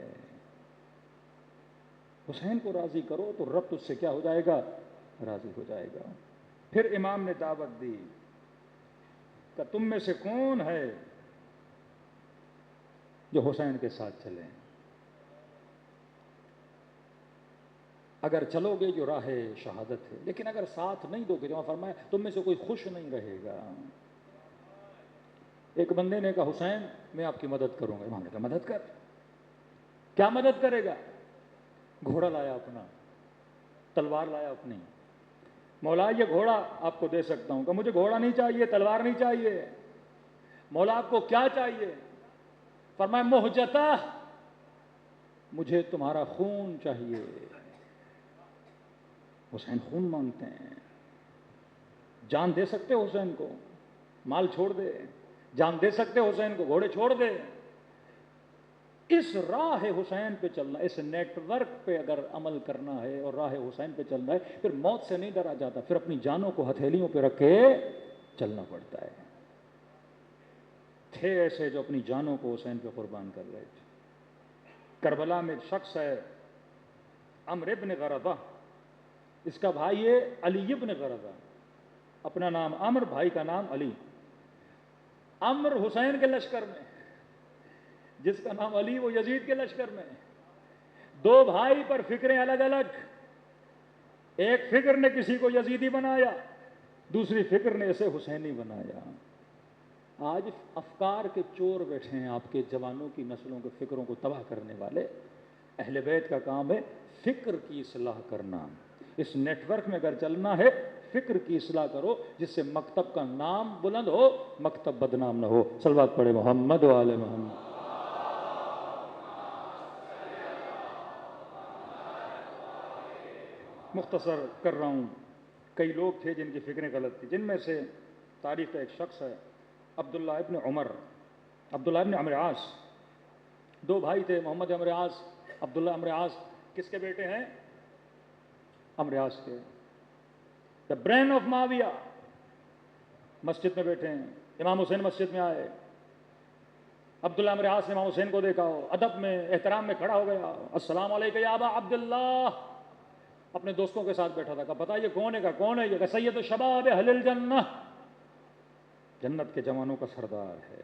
حسین کو راضی کرو تو رب تجھ سے کیا ہو جائے گا؟ راضی ہو جائے گا. پھر امام نے دعوت دی کہ تم میں سے کون ہے جو حسین کے ساتھ چلیں؟ اگر چلو گے جو راہ شہادت ہے، لیکن اگر ساتھ نہیں دو گے تو فرمایا تم میں سے کوئی خوش نہیں رہے گا. ایک بندے نے کہا حسین میں آپ کی مدد کروں گا. امام نے کہا مدد کر. کیا مدد کرے گا؟ گھوڑا لایا اپنا، تلوار لایا اپنی. مولا یہ گھوڑا آپ کو دے سکتا ہوں. کہ مجھے گھوڑا نہیں چاہیے، تلوار نہیں چاہیے. مولا آپ کو کیا چاہیے؟ فرمایا مہجتہ، مجھے تمہارا خون چاہیے. حسین خون مانگتے ہیں. جان دے سکتے حسین کو؟ مال چھوڑ دے. جان دے سکتے حسین کو؟ گھوڑے چھوڑ دے. اس راہ حسین پہ چلنا، اس نیٹ ورک پہ اگر عمل کرنا ہے اور راہ حسین پہ چلنا ہے، پھر موت سے نہیں ڈرا جاتا، پھر اپنی جانوں کو ہتھیلیوں پہ رکھ کے چلنا پڑتا ہے. تھے ایسے جو اپنی جانوں کو حسین پہ قربان کر رہے تھے. کربلا میں ایک شخص ہے عمرو ابن غرضہ، اس کا بھائی ہے علی ابن غرضہ. اپنا نام عمر، بھائی کا نام علی. عمر حسین کے لشکر میں، جس کا نام علی وہ یزید کے لشکر میں. دو بھائی پر فکریں الگ الگ. ایک فکر نے کسی کو یزیدی بنایا، دوسری فکر نے اسے حسینی بنایا. آج افکار کے چور بیٹھے ہیں آپ کے جوانوں کی نسلوں کے فکروں کو تباہ کرنے والے. اہل بیت کا کام ہے فکر کی اصلاح کرنا. اس نیٹ ورک میں اگر چلنا ہے فکر کی اصلاح کرو، جس سے مکتب کا نام بلند ہو، مکتب بدنام نہ ہو. صلوات پڑھے محمد و آل محمد. مختصر کر رہا ہوں. کئی لوگ تھے جن کی فکریں غلط تھیں، جن میں سے تاریخ کا ایک شخص ہے عبداللہ ابن عمر، عبداللہ ابن عمرو عاص. دو بھائی تھے، محمد عمرو عاص، عبداللہ عمرو عاص. کس کے بیٹے ہیں؟ عمرو عاص کے. دا برین آف معاویہ. مسجد میں بیٹھے ہیں، امام حسین مسجد میں آئے. عبداللہ عمرو عاص نے امام حسین کو دیکھا، ادب میں احترام میں کھڑا ہو گیا. السلام علیکم یا ابا عبداللہ. اپنے دوستوں کے ساتھ بیٹھا تھا. کہا پتا یہ کون ہے؟ کہا کون ہے یہ؟ کہ سید الشباب اہل الجنہ، جنت کے جوانوں کا سردار ہے،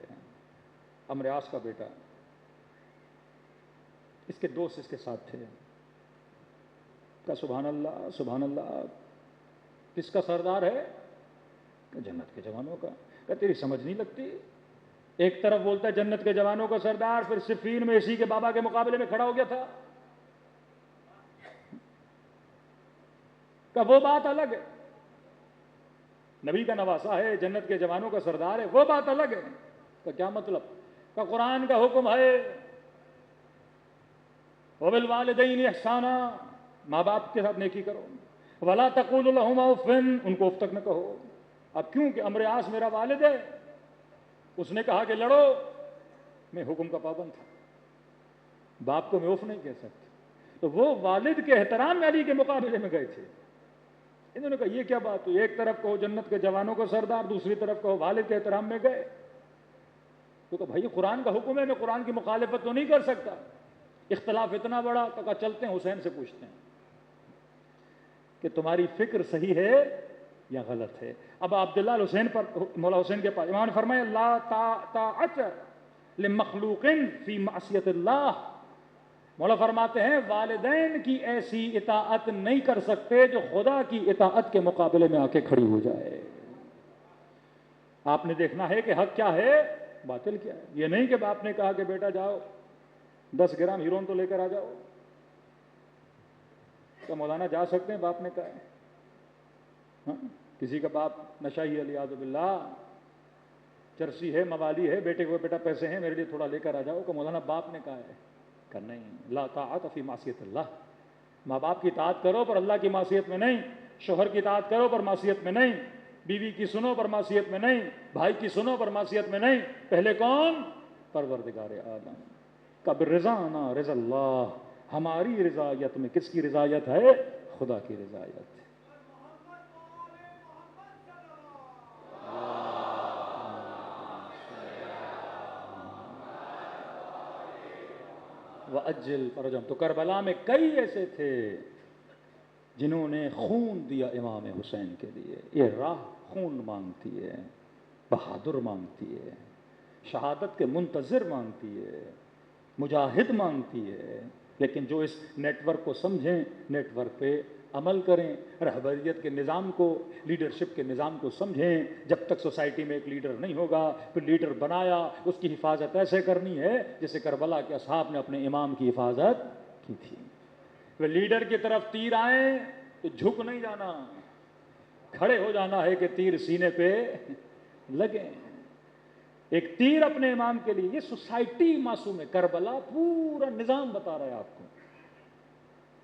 عمرو عاص کا بیٹا. اس کے دوست اس کے ساتھ تھے. کہا سبحان اللہ سبحان اللہ، کس کا سردار ہے؟ کہ جنت کے جوانوں کا. کہ تیری سمجھ نہیں لگتی؟ ایک طرف بولتا ہے جنت کے جوانوں کا سردار، پھر صفین میں اسی کے بابا کے مقابلے میں کھڑا ہو گیا تھا. کہ وہ بات الگ ہے، نبی کا نواسا ہے، جنت کے جوانوں کا سردار ہے، وہ بات الگ ہے. کہ کیا مطلب؟ کہ قرآن کا حکم ہے وبالوالدین احسانا، ماں باپ کے ساتھ نیکی کرو. ولا تقولوا لهما اف، ان کو اف تک نہ کہو. اب کیوں کہ عمرو عاص میرا والد ہے، اس نے کہا کہ لڑو، میں حکم کا پابند تھا، باپ کو میں اف نہیں کہہ سکتا. تو وہ والد کے احترام میں علی کے مقابلے میں گئے تھے. انہوں نے کہا یہ کیا بات ہوئی؟ ایک طرف کہو جنت کے جوانوں کا سردار، دوسری طرف کہو والد کے احترام میں گئے. تو کہا بھائی قرآن کا حکم ہے، میں قرآن کی مخالفت تو نہیں کر سکتا. اختلاف اتنا بڑا تو کہا چلتے ہیں حسین سے پوچھتے ہیں کہ تمہاری فکر صحیح ہے یا غلط ہے. اب عبداللہ حسین پر مولا حسین کے پاس امام نے فرمایا لا طاعت لمخلوق فی معصیت اللہ. مولا فرماتے ہیں والدین کی ایسی اطاعت نہیں کر سکتے جو خدا کی اطاعت کے مقابلے میں آ کے کھڑی ہو جائے. آپ نے دیکھنا ہے کہ حق کیا ہے، باطل کیا ہے. یہ نہیں کہ باپ نے کہا کہ بیٹا جاؤ 10 گرام ہیرون تو لے کر آ جاؤ. کیا مولانا جا سکتے ہیں؟ باپ نے کہا ہے. ہاں؟ کسی کا باپ نشائی علیہ باللہ، چرسی ہے، موالی ہے، بیٹے کو بیٹا پیسے ہیں میرے لیے تھوڑا لے کر آ جاؤ، کہ مولانا باپ نے کہا ہے. کہ نہیں، لا طاعت فی معصیت اللہ. ماں باپ کی اطاعت کرو پر اللہ کی معصیت میں نہیں، شوہر کی اطاعت کرو پر معصیت میں نہیں، بیوی کی سنو پر معصیت میں نہیں، بھائی کی سنو پر معصیت میں نہیں. پہلے کون؟ پروردگار عالم. کب رضا نا رضا اللہ، ہماری رضایت میں کس کی رضایت ہے؟ خدا کی رضایت. وَأَجِّلْ فَرَجَهُمْ. تو کربلا میں کئی ایسے تھے جنہوں نے خون دیا امام حسین کے لیے. یہ راہ خون مانگتی ہے، بہادر مانگتی ہے، شہادت کے منتظر مانگتی ہے، مجاہد مانگتی ہے. لیکن جو اس نیٹ ورک کو سمجھیں، نیٹ ورک پہ عمل کریں، رہبریت کے نظام کو، لیڈرشپ کے نظام کو سمجھیں. جب تک سوسائٹی میں ایک لیڈر نہیں ہوگا، پھر لیڈر بنایا اس کی حفاظت ایسے کرنی ہے جیسے کربلا کے اصحاب نے اپنے امام کی حفاظت کی تھی. وہ لیڈر کی طرف تیر آئیں تو جھک نہیں جانا، کھڑے ہو جانا ہے کہ تیر سینے پہ لگیں. ایک تیر اپنے امام کے لیے. یہ سوسائٹی معصوم ہے. کربلا پورا نظام بتا رہا ہے آپ کو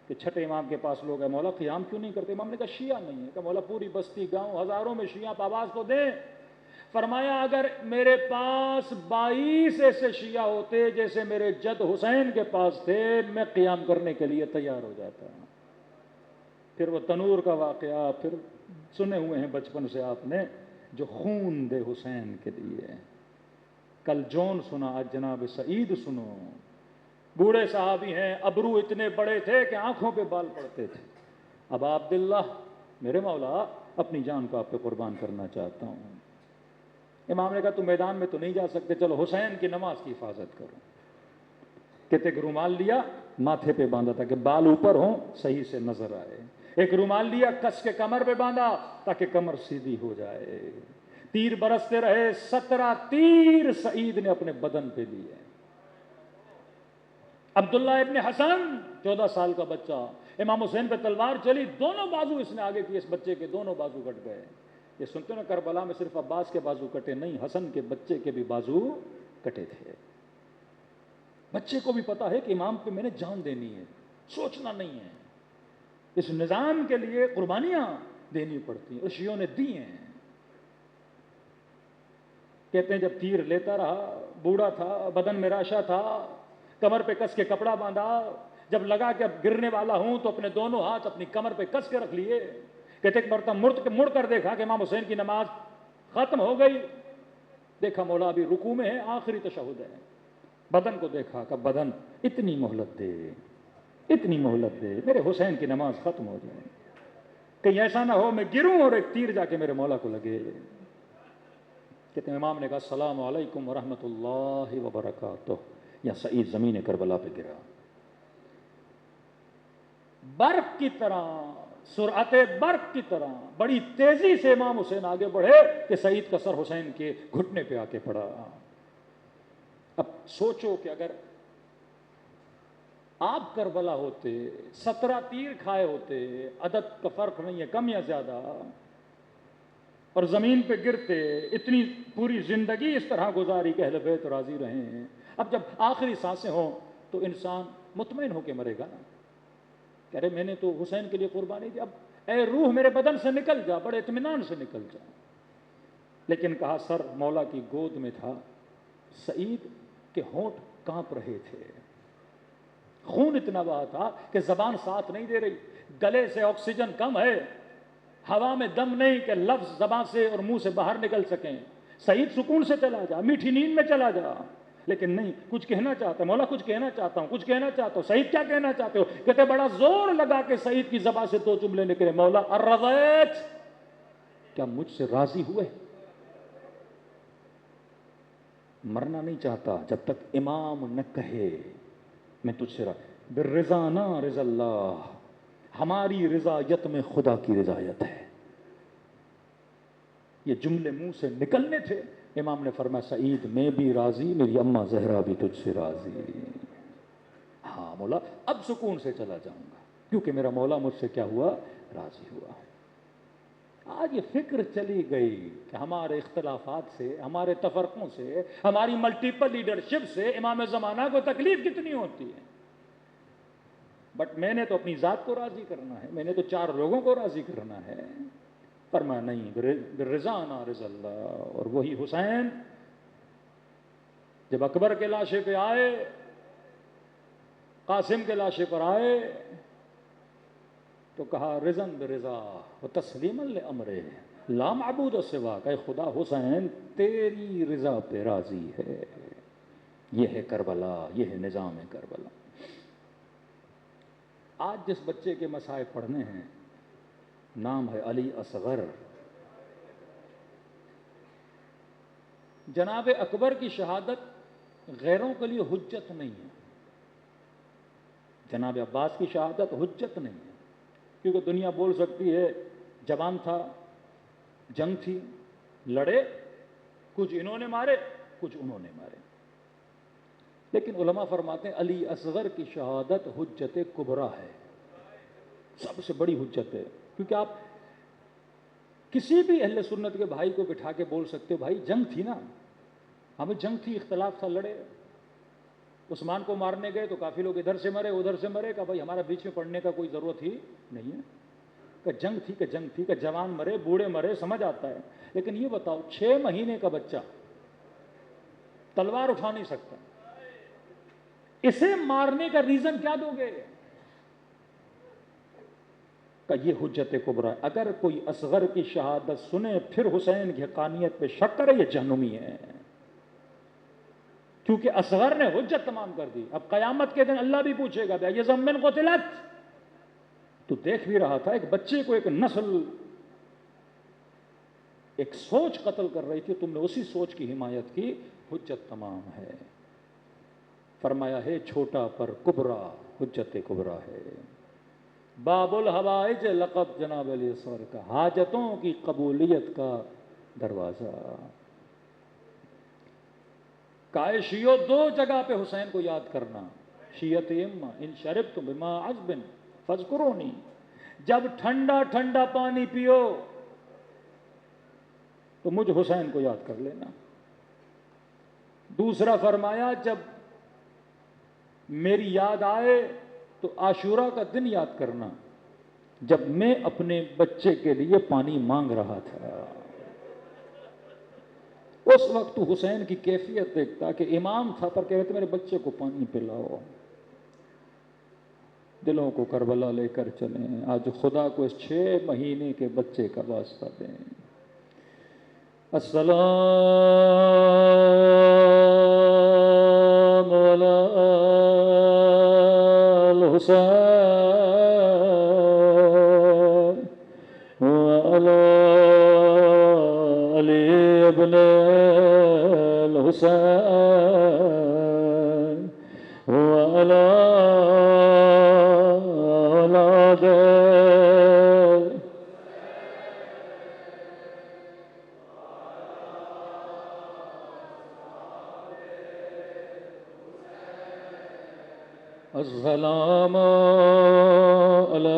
کہ چھٹے امام کے پاس لوگ ہیں، مولا قیام کیوں نہیں کرتے؟ امام نے کہا شیعہ نہیں ہے. کہ مولا پوری بستی گاؤں ہزاروں میں شیعہ آواز تو دیں. فرمایا اگر میرے پاس 22 ایسے شیعہ ہوتے جیسے میرے جد حسین کے پاس تھے، میں قیام کرنے کے لیے تیار ہو جاتا. پھر وہ تنور کا واقعہ پھر سنے ہوئے ہیں بچپن سے آپ نے، جو خون دے حسین کے لیے. کل جون سنا، آج جناب سعید سنو. بوڑھے صحابی ہیں، ابرو اتنے بڑے تھے کہ آنکھوں پہ بال پڑتے تھے. اب عبداللہ، میرے مولا اپنی جان کو آپ پہ قربان کرنا چاہتا ہوں. امام نے کہا تم میدان میں تو نہیں جا سکتے، چلو حسین کی نماز کی حفاظت کرو. کہتے ایک رومال لیا، ماتھے پہ باندھا تھا کہ بال اوپر ہوں صحیح سے نظر آئے. ایک رومال لیا، کس کے کمر پہ باندھا تاکہ کمر سیدھی ہو جائے. تیر برستے رہے. 17 تیر سعید نے اپنے بدن پہ لیے. عبداللہ ابن حسن 14 سال کا بچہ، امام حسین پہ تلوار چلی، دونوں بازو اس نے آگے کی، اس بچے کے دونوں بازو کٹ گئے. یہ سنتے نا کربلا میں صرف عباس کے بازو کٹے نہیں، حسن کے بچے کے بھی بازو کٹے تھے. بچے کو بھی پتا ہے کہ امام پہ میں نے جان دینی ہے، سوچنا نہیں ہے. اس نظام کے لیے قربانیاں دینی پڑتی ہیں، اور شیعوں نے دی ہیں. کہتے ہیں جب تیر لیتا رہا، بوڑھا تھا، بدن میں راشا تھا، کمر پہ کس کے کپڑا باندھا. جب لگا کہ اب گرنے والا ہوں تو اپنے دونوں ہاتھ اپنی کمر پہ کس کے رکھ لیے. کہتے ایک مرتبہ مڑ کر دیکھا کہ امام حسین کی نماز ختم ہو گئی. دیکھا مولا ابھی رکوع میں ہے، آخری تشہد ہے. بدن کو دیکھا کہ بدن اتنی مہلت دے، اتنی مہلت دے، میرے حسین کی نماز ختم ہو جائے، کہیں ایسا نہ ہو میں گروں اور ایک تیر جا کے میرے مولا کو لگے. کہتے ہیں امام نے کہا السلام علیکم ورحمۃ اللہ وبرکاتہ. یا سعید زمین کربلا پہ گرا. برق کی طرح، سرعت برق کی طرح بڑی تیزی سے امام حسین آگے بڑھے کہ سعید کا سر حسین کے گھٹنے پہ آ کے پڑا. اب سوچو کہ اگر آپ کربلا ہوتے، 17 تیر کھائے ہوتے، عدد کا فرق نہیں ہے کم یا زیادہ، اور زمین پہ گرتے، اتنی پوری زندگی اس طرح گزاری کہ اہل بیت راضی رہے ہیں. اب جب آخری سانسیں ہوں تو انسان مطمئن ہو کے مرے گا نا، کہ ارے میں نے تو حسین کے لیے قربانی دی، اب اے روح میرے بدن سے نکل جا، بڑے اطمینان سے نکل جا. لیکن کہا سر مولا کی گود میں تھا. سعید کے ہونٹ کانپ رہے تھے، خون اتنا بہا تھا کہ زبان ساتھ نہیں دے رہی، گلے سے آکسیجن کم ہے، ہوا میں دم نہیں کہ لفظ زبان سے اور منہ سے باہر نکل سکیں. سعید سکون سے چلا جا، میٹھی نیند میں چلا جا. لیکن نہیں، کچھ کہنا چاہتا مولا، کچھ کہنا چاہتا ہوں، کچھ کہنا چاہتا ہوں. سعید کیا کہنا چاہتے ہو؟ کہتے بڑا زور لگا کہ سعید کی زبان سے 2 جملے نکلے، مولا الرضیت، کیا مجھ سے راضی ہوئے؟ مرنا نہیں چاہتا جب تک امام نہ کہے میں تجھ سے بالرضا نا رضا اللہ، ہماری رضایت میں خدا کی رضایت ہے. یہ جملے منہ سے نکلنے تھے، امام نے فرمایا سعید میں بھی راضی، میری اماں زہرا بھی تجھ سے راضی۔ ہاں مولا اب سکون سے چلا جاؤں گا، کیونکہ میرا مولا مجھ سے کیا ہوا؟ راضی ہوا۔ آج یہ فکر چلی گئی کہ ہمارے اختلافات سے، ہمارے تفرقوں سے، ہماری ملٹیپل لیڈرشپ سے امام زمانہ کو تکلیف کتنی ہوتی ہے۔ بٹ میں نے تو اپنی ذات کو راضی کرنا ہے، میں نے تو 4 لوگوں کو راضی کرنا ہے۔ فرمایا نہیں، رضانا رضا اللہ۔ اور وہی حسین جب اکبر کے لاشے پہ آئے، قاسم کے لاشے پر آئے، تو کہا رضن برضا و تسلیما لامرہ لا معبود سواک، اے خدا حسین تیری رضا پہ راضی ہے۔ یہ ہے کربلا، یہ ہے نظام کربلا۔ آج جس بچے کے مصائب پڑھنے ہیں نام ہے علی اصغر۔ جناب اکبر کی شہادت غیروں کے لیے حجت نہیں ہے، جناب عباس کی شہادت حجت نہیں ہے، کیونکہ دنیا بول سکتی ہے جوان تھا، جنگ تھی، لڑے، کچھ انہوں نے مارے کچھ انہوں نے مارے، لیکن علماء فرماتے ہیں علی اصغر کی شہادت حجت کبریٰ ہے، سب سے بڑی حجت ہے۔ کیونکہ آپ کسی بھی اہل سنت کے بھائی کو بٹھا کے بول سکتے ہو بھائی جنگ تھی نا، ہمیں جنگ تھی، اختلاف تھا، لڑے، عثمان کو مارنے گئے تو کافی لوگ ادھر سے مرے ادھر سے مرے، کہا بھائی ہمارا بیچ میں پڑنے کا کوئی ضرورت ہی نہیں ہے، کہ جنگ تھی، کہ جنگ تھی، کہ جوان مرے بوڑھے مرے، سمجھ آتا ہے۔ لیکن یہ بتاؤ 6 مہینے کا بچہ تلوار اٹھا نہیں سکتا، اسے مارنے کا ریزن کیا دو گے؟ کہ یہ حجت کبریٰ۔ اگر کوئی اصغر کی شہادت سنے پھر حسین کی حقانیت پہ شک کرے، یہ جہنمی ہے، کیونکہ اصغر نے حجت تمام کر دی۔ اب قیامت کے دن اللہ بھی پوچھے گا یہ ضمن قتلت، تو دیکھ بھی رہا تھا ایک بچے کو ایک نسل، ایک سوچ قتل کر رہی تھی، تم نے اسی سوچ کی حمایت کی، حجت تمام ہے۔ فرمایا ہے چھوٹا پر کبریٰ، حجت کبریٰ ہے۔ باب الحوائج لقب جناب علی اصغر کا، حاجتوں کی قبولیت کا دروازہ۔ کائے شیعو 2 جگہ پہ حسین کو یاد کرنا، شیعت اما ان شربتم بما عذب فاذکرونی، جب ٹھنڈا ٹھنڈا پانی پیو تو مجھ حسین کو یاد کر لینا۔ دوسرا فرمایا جب میری یاد آئے تو عاشورہ کا دن یاد کرنا، جب میں اپنے بچے کے لیے پانی مانگ رہا تھا۔ اس وقت تو حسین کی کیفیت دیکھتا کہ امام تھا پر کہتے میرے بچے کو پانی پلاؤ۔ دلوں کو کربلا لے کر چلیں، آج خدا کو اس 6 مہینے کے بچے کا واسطہ دیں۔ السلام علی الحسین وعلی علی ابن الحسین وعلی اولاد السلام علی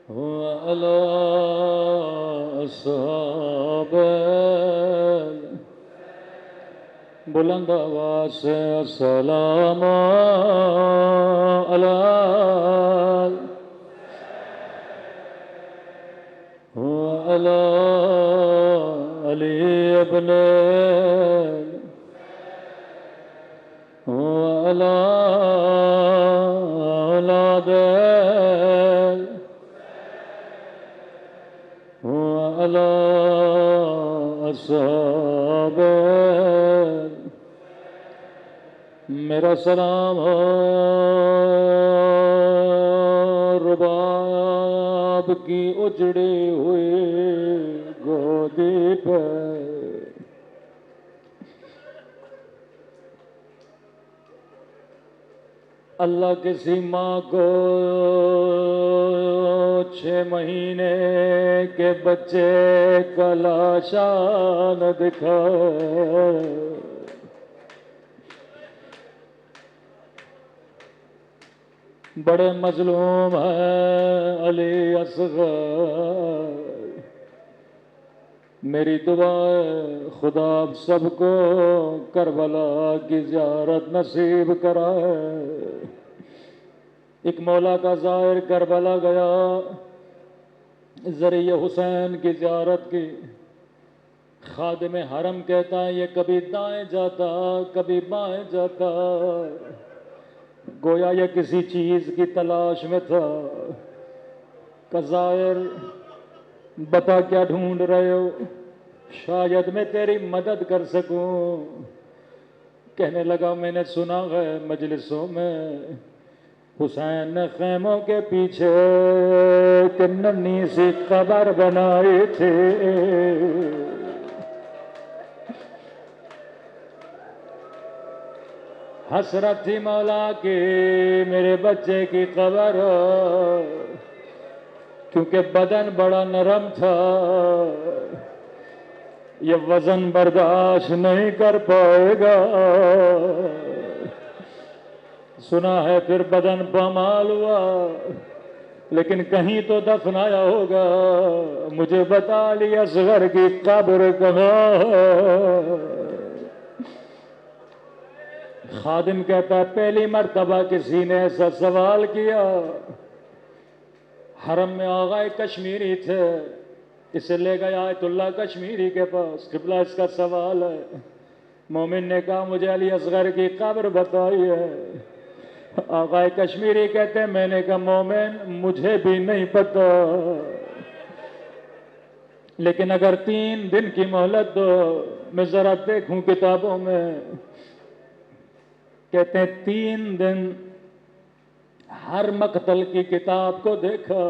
وعلی اصحاب بلند آواز سے السلام علی وعلی علی ابن وعلی اولاد وعلی اصحاب میرا سلام ہو رباب کی اجڑے ہوئے گودی پر اللہ کسی ماں کو 6 مہینے کے بچے کا لاشا نہ دکھائے، بڑے مظلوم ہیں علی اصغر۔ میری دعا ہے خدا آپ سب کو کربلا کی زیارت نصیب کرائے۔ ایک مولا کا زائر کربلا گیا، ذریعہ حسین کی زیارت کی۔ خادم حرم کہتا ہے یہ کبھی دائیں جاتا کبھی بائیں جاتا، گویا یہ کسی چیز کی تلاش میں تھا۔ کہ زائر بتا کیا ڈھونڈ رہے ہو، شاید میں تیری مدد کر سکوں۔ کہنے لگا میں نے سنا ہے مجلسوں میں حسین نے خیموں کے پیچھے ایک ننھی سی قبر بنائی تھی، حسرت تھی مولا کی میرے بچے کی قبر، کیونکہ بدن بڑا نرم تھا، یہ وزن برداشت نہیں کر پائے گا۔ سنا ہے پھر بدن پامال ہوا، لیکن کہیں تو دفنایا ہوگا، مجھے بتا لی اصغر کی قبر کہاں ہے؟ خادم کہتا پہلی مرتبہ کسی نے ایسا سوال کیا۔ حرم میں آغائے کشمیری تھے، اسے لے گیا آیت اللہ کشمیری کے پاس، قبلہ اس کا سوال ہے۔ مومن نے کہا مجھے علی اصغر کی قبر بتائی ہے۔ آغائے کشمیری کہتے ہیں میں نے کہا مومن مجھے بھی نہیں پتا، لیکن اگر 3 دن کی مہلت دو میں ذرا دیکھوں کتابوں میں۔ کہتے ہیں 3 دن ہر مقتل کی کتاب کو دیکھا،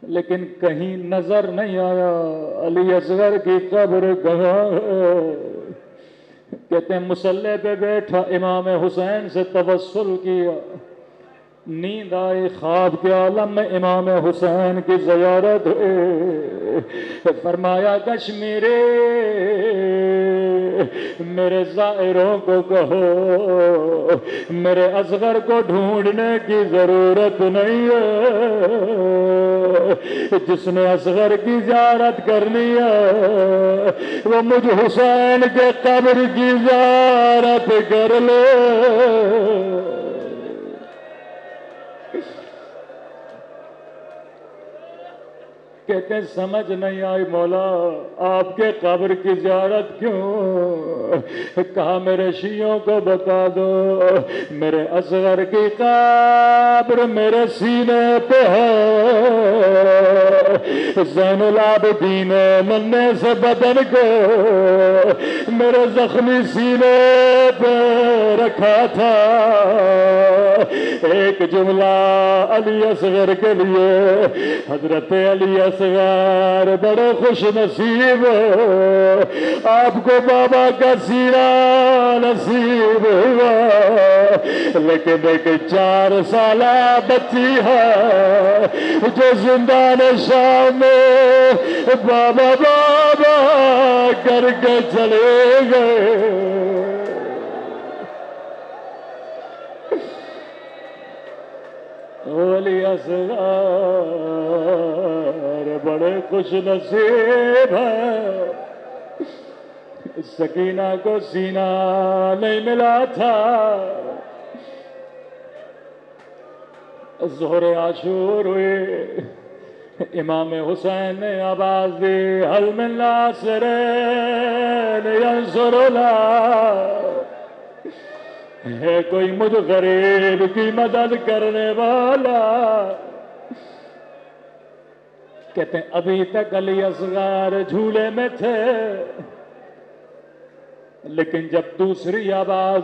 لیکن کہیں نظر نہیں آیا علی اصغر کی قبر کہاں ہے؟ کہتے ہیں مصلی پہ بیٹھا امام حسین سے توسل کیا، نیند آئی، خواب کے عالم میں امام حسین کی زیارت ہوئی۔ فرمایا کشمیری میرے زائروں کو کہو میرے اصغر کو ڈھونڈنے کی ضرورت نہیں ہے، جس نے اصغر کی زیارت کرنی ہے وہ مجھ حسین کے قبر کی زیارت کر لے۔ کہتے ہیں سمجھ نہیں آئی مولا آپ کے قبر کی زیارت کیوں؟ کہا میرے شیعوں کو بتا دو میرے اصغر کی قبر میرے سینے پہ ہے، زین العابدین ننے سے بدن کو میرے زخمی سینے پہ رکھا تھا۔ ایک جملہ علی اصغر کے لیے، حضرت علی اصغر بڑے خوش نصیب ہو، آپ کو بابا کا سینہ نصیب ہوا، لیکن ایک 4 سالہ بچی ہے جو زندان شام میں بابا بابا کر کے چلے گئے۔ علی اصغر بڑے خوش نصیب ہے، سکینہ کو سینہ نہیں ملا تھا۔ ظہر عاشور ہوئے، امام حسین نے آواز دی حل من ناصر ینصرنا، ہے کوئی مجھ غریب کی مدد کرنے والا؟ کہتے ہیں ابھی تک علی اصغر جھولے میں تھے، لیکن جب دوسری آواز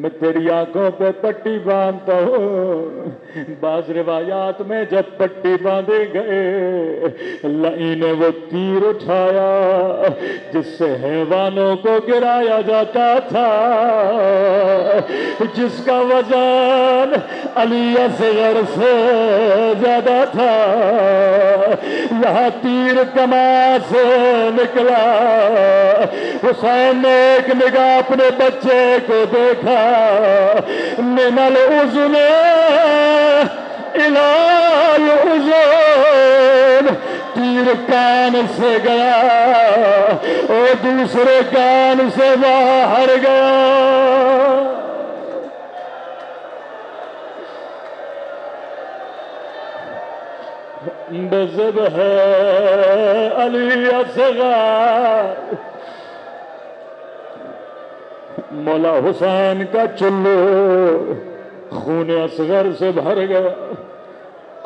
میں تیری آنکھوں پہ پٹی باندھتا ہوں. بعض روایات میں جب پٹی باندھے گئے لئی نے وہ تیر اٹھایا جس سے حیوانوں کو گرایا جاتا تھا، جس کا وزن علی اصغر سے زیادہ تھا. یہاں تیر کمان سے نکلا. حسین نے ایک نگاہ اپنے بچے کو دیکھا. من الاذن الى الاذن، تیر کان سے گیا اور دوسرے کان سے باہر گیا. بذبح علی اصغر، مولا حسین کا چلو خون اصغر سے بھر گیا.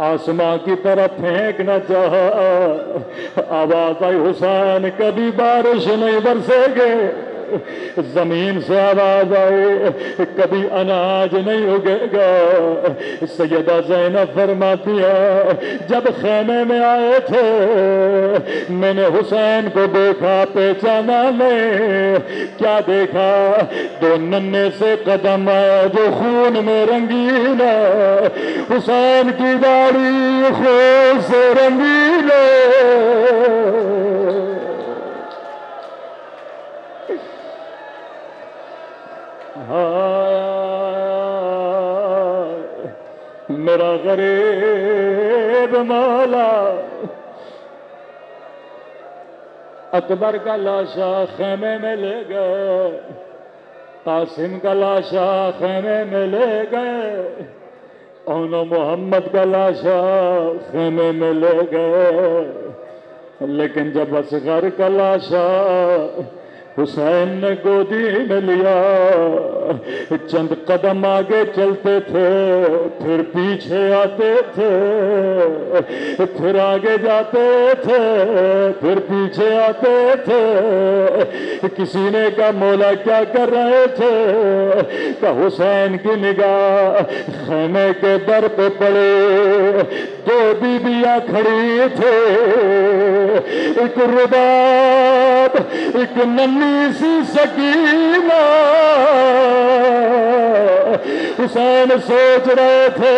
آسماں کی طرف پھینکنا چاہا. آواز آئی حسین کبھی بارش نہیں برسے گے. زمین سے آواز آئے کبھی اناج نہیں اگے گا. سیدہ زینب فرماتی ہے جب خیمے میں آئے تھے میں نے حسین کو دیکھا پہچانا میں. کیا دیکھا؟ دو ننھے سے قدم جو خون میں رنگین ہے. حسین کی داڑھی خون سے رنگین ہے. میرا غریب مولا. اکبر کا لاشا خیمے میں لے گئے، قاسم کا لاشا خیمے میں لے گئے، اون محمد کا لاشا خیمے میں لے گئے. لیکن جب اصغر کا لاشا حسین نے گودی میں لیا، چند قدم آگے چلتے تھے پھر پیچھے آتے تھے، پھر آگے جاتے تھے پھر پیچھے آتے تھے. کسی نے کہا مولا کیا کر رہے تھے؟ کہ حسین کی نگاہ خیمے کے در پہ پڑے. دو بیویاں کھڑی تھے، ایک رباب ایک ننھی سی سکینہ. حسین سوچ رہے تھے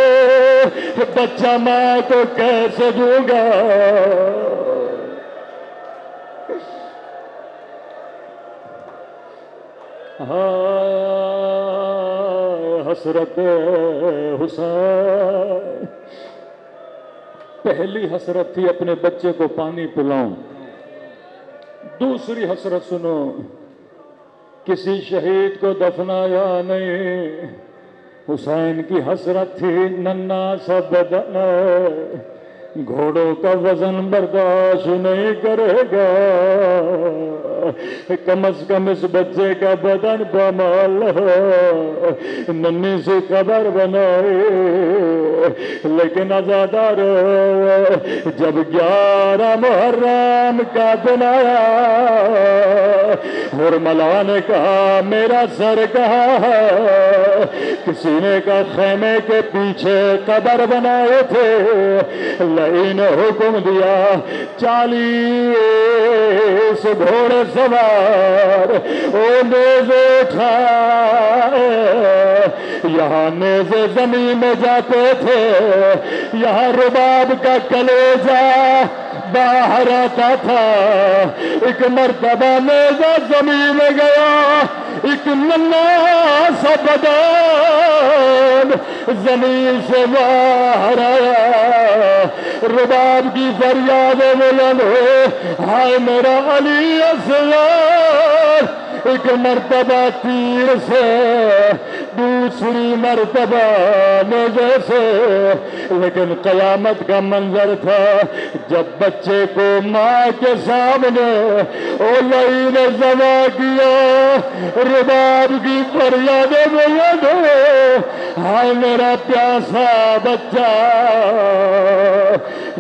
بچہ ماں کو کیسے دوں گا. حسرت حسین. پہلی حسرت تھی اپنے بچے کو پانی پلاؤں. دوسری حسرت سنو، کسی شہید کو دفنایا نہیں. حسین کی حسرت تھی ننھا سا بدن، گھوڑوں کا وزن برداشت نہیں کرے گا. کم از کم اس بچے کا بدن بمال ہو، ننھی سی قبر بنائے. لیکن عزادار جب 11 محرم کا دن آیا، حرملا نے کہا میرا سر کہاں ہے؟ کسی نے کہا خیمے کے پیچھے قبر بنائے تھے. لئی نے حکم دیا 40 گھوڑے سوار او نیزے اٹھائے. یہاں نیزے زمین میں جاتے تھے، یہاں رباب کا کلیجہ باہر آتا تھا. ایک مرتبہ نیزہ زمین میں گیا، ایک ننھا سا بدن زمین سے باہر آیا. رباب کی فریاد بلند ہو، ہائے میرا علی اصغر. ایک مرتبہ تیر سے، دوسری مرتبہ نیزے سے. لیکن قیامت کا منظر تھا جب بچے کو ماں کے سامنے اولائی نے ذبح کیا. رباب کی فریاد بلند ہو، ہائے میرا پیاسا بچہ.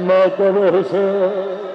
ماتم حسین.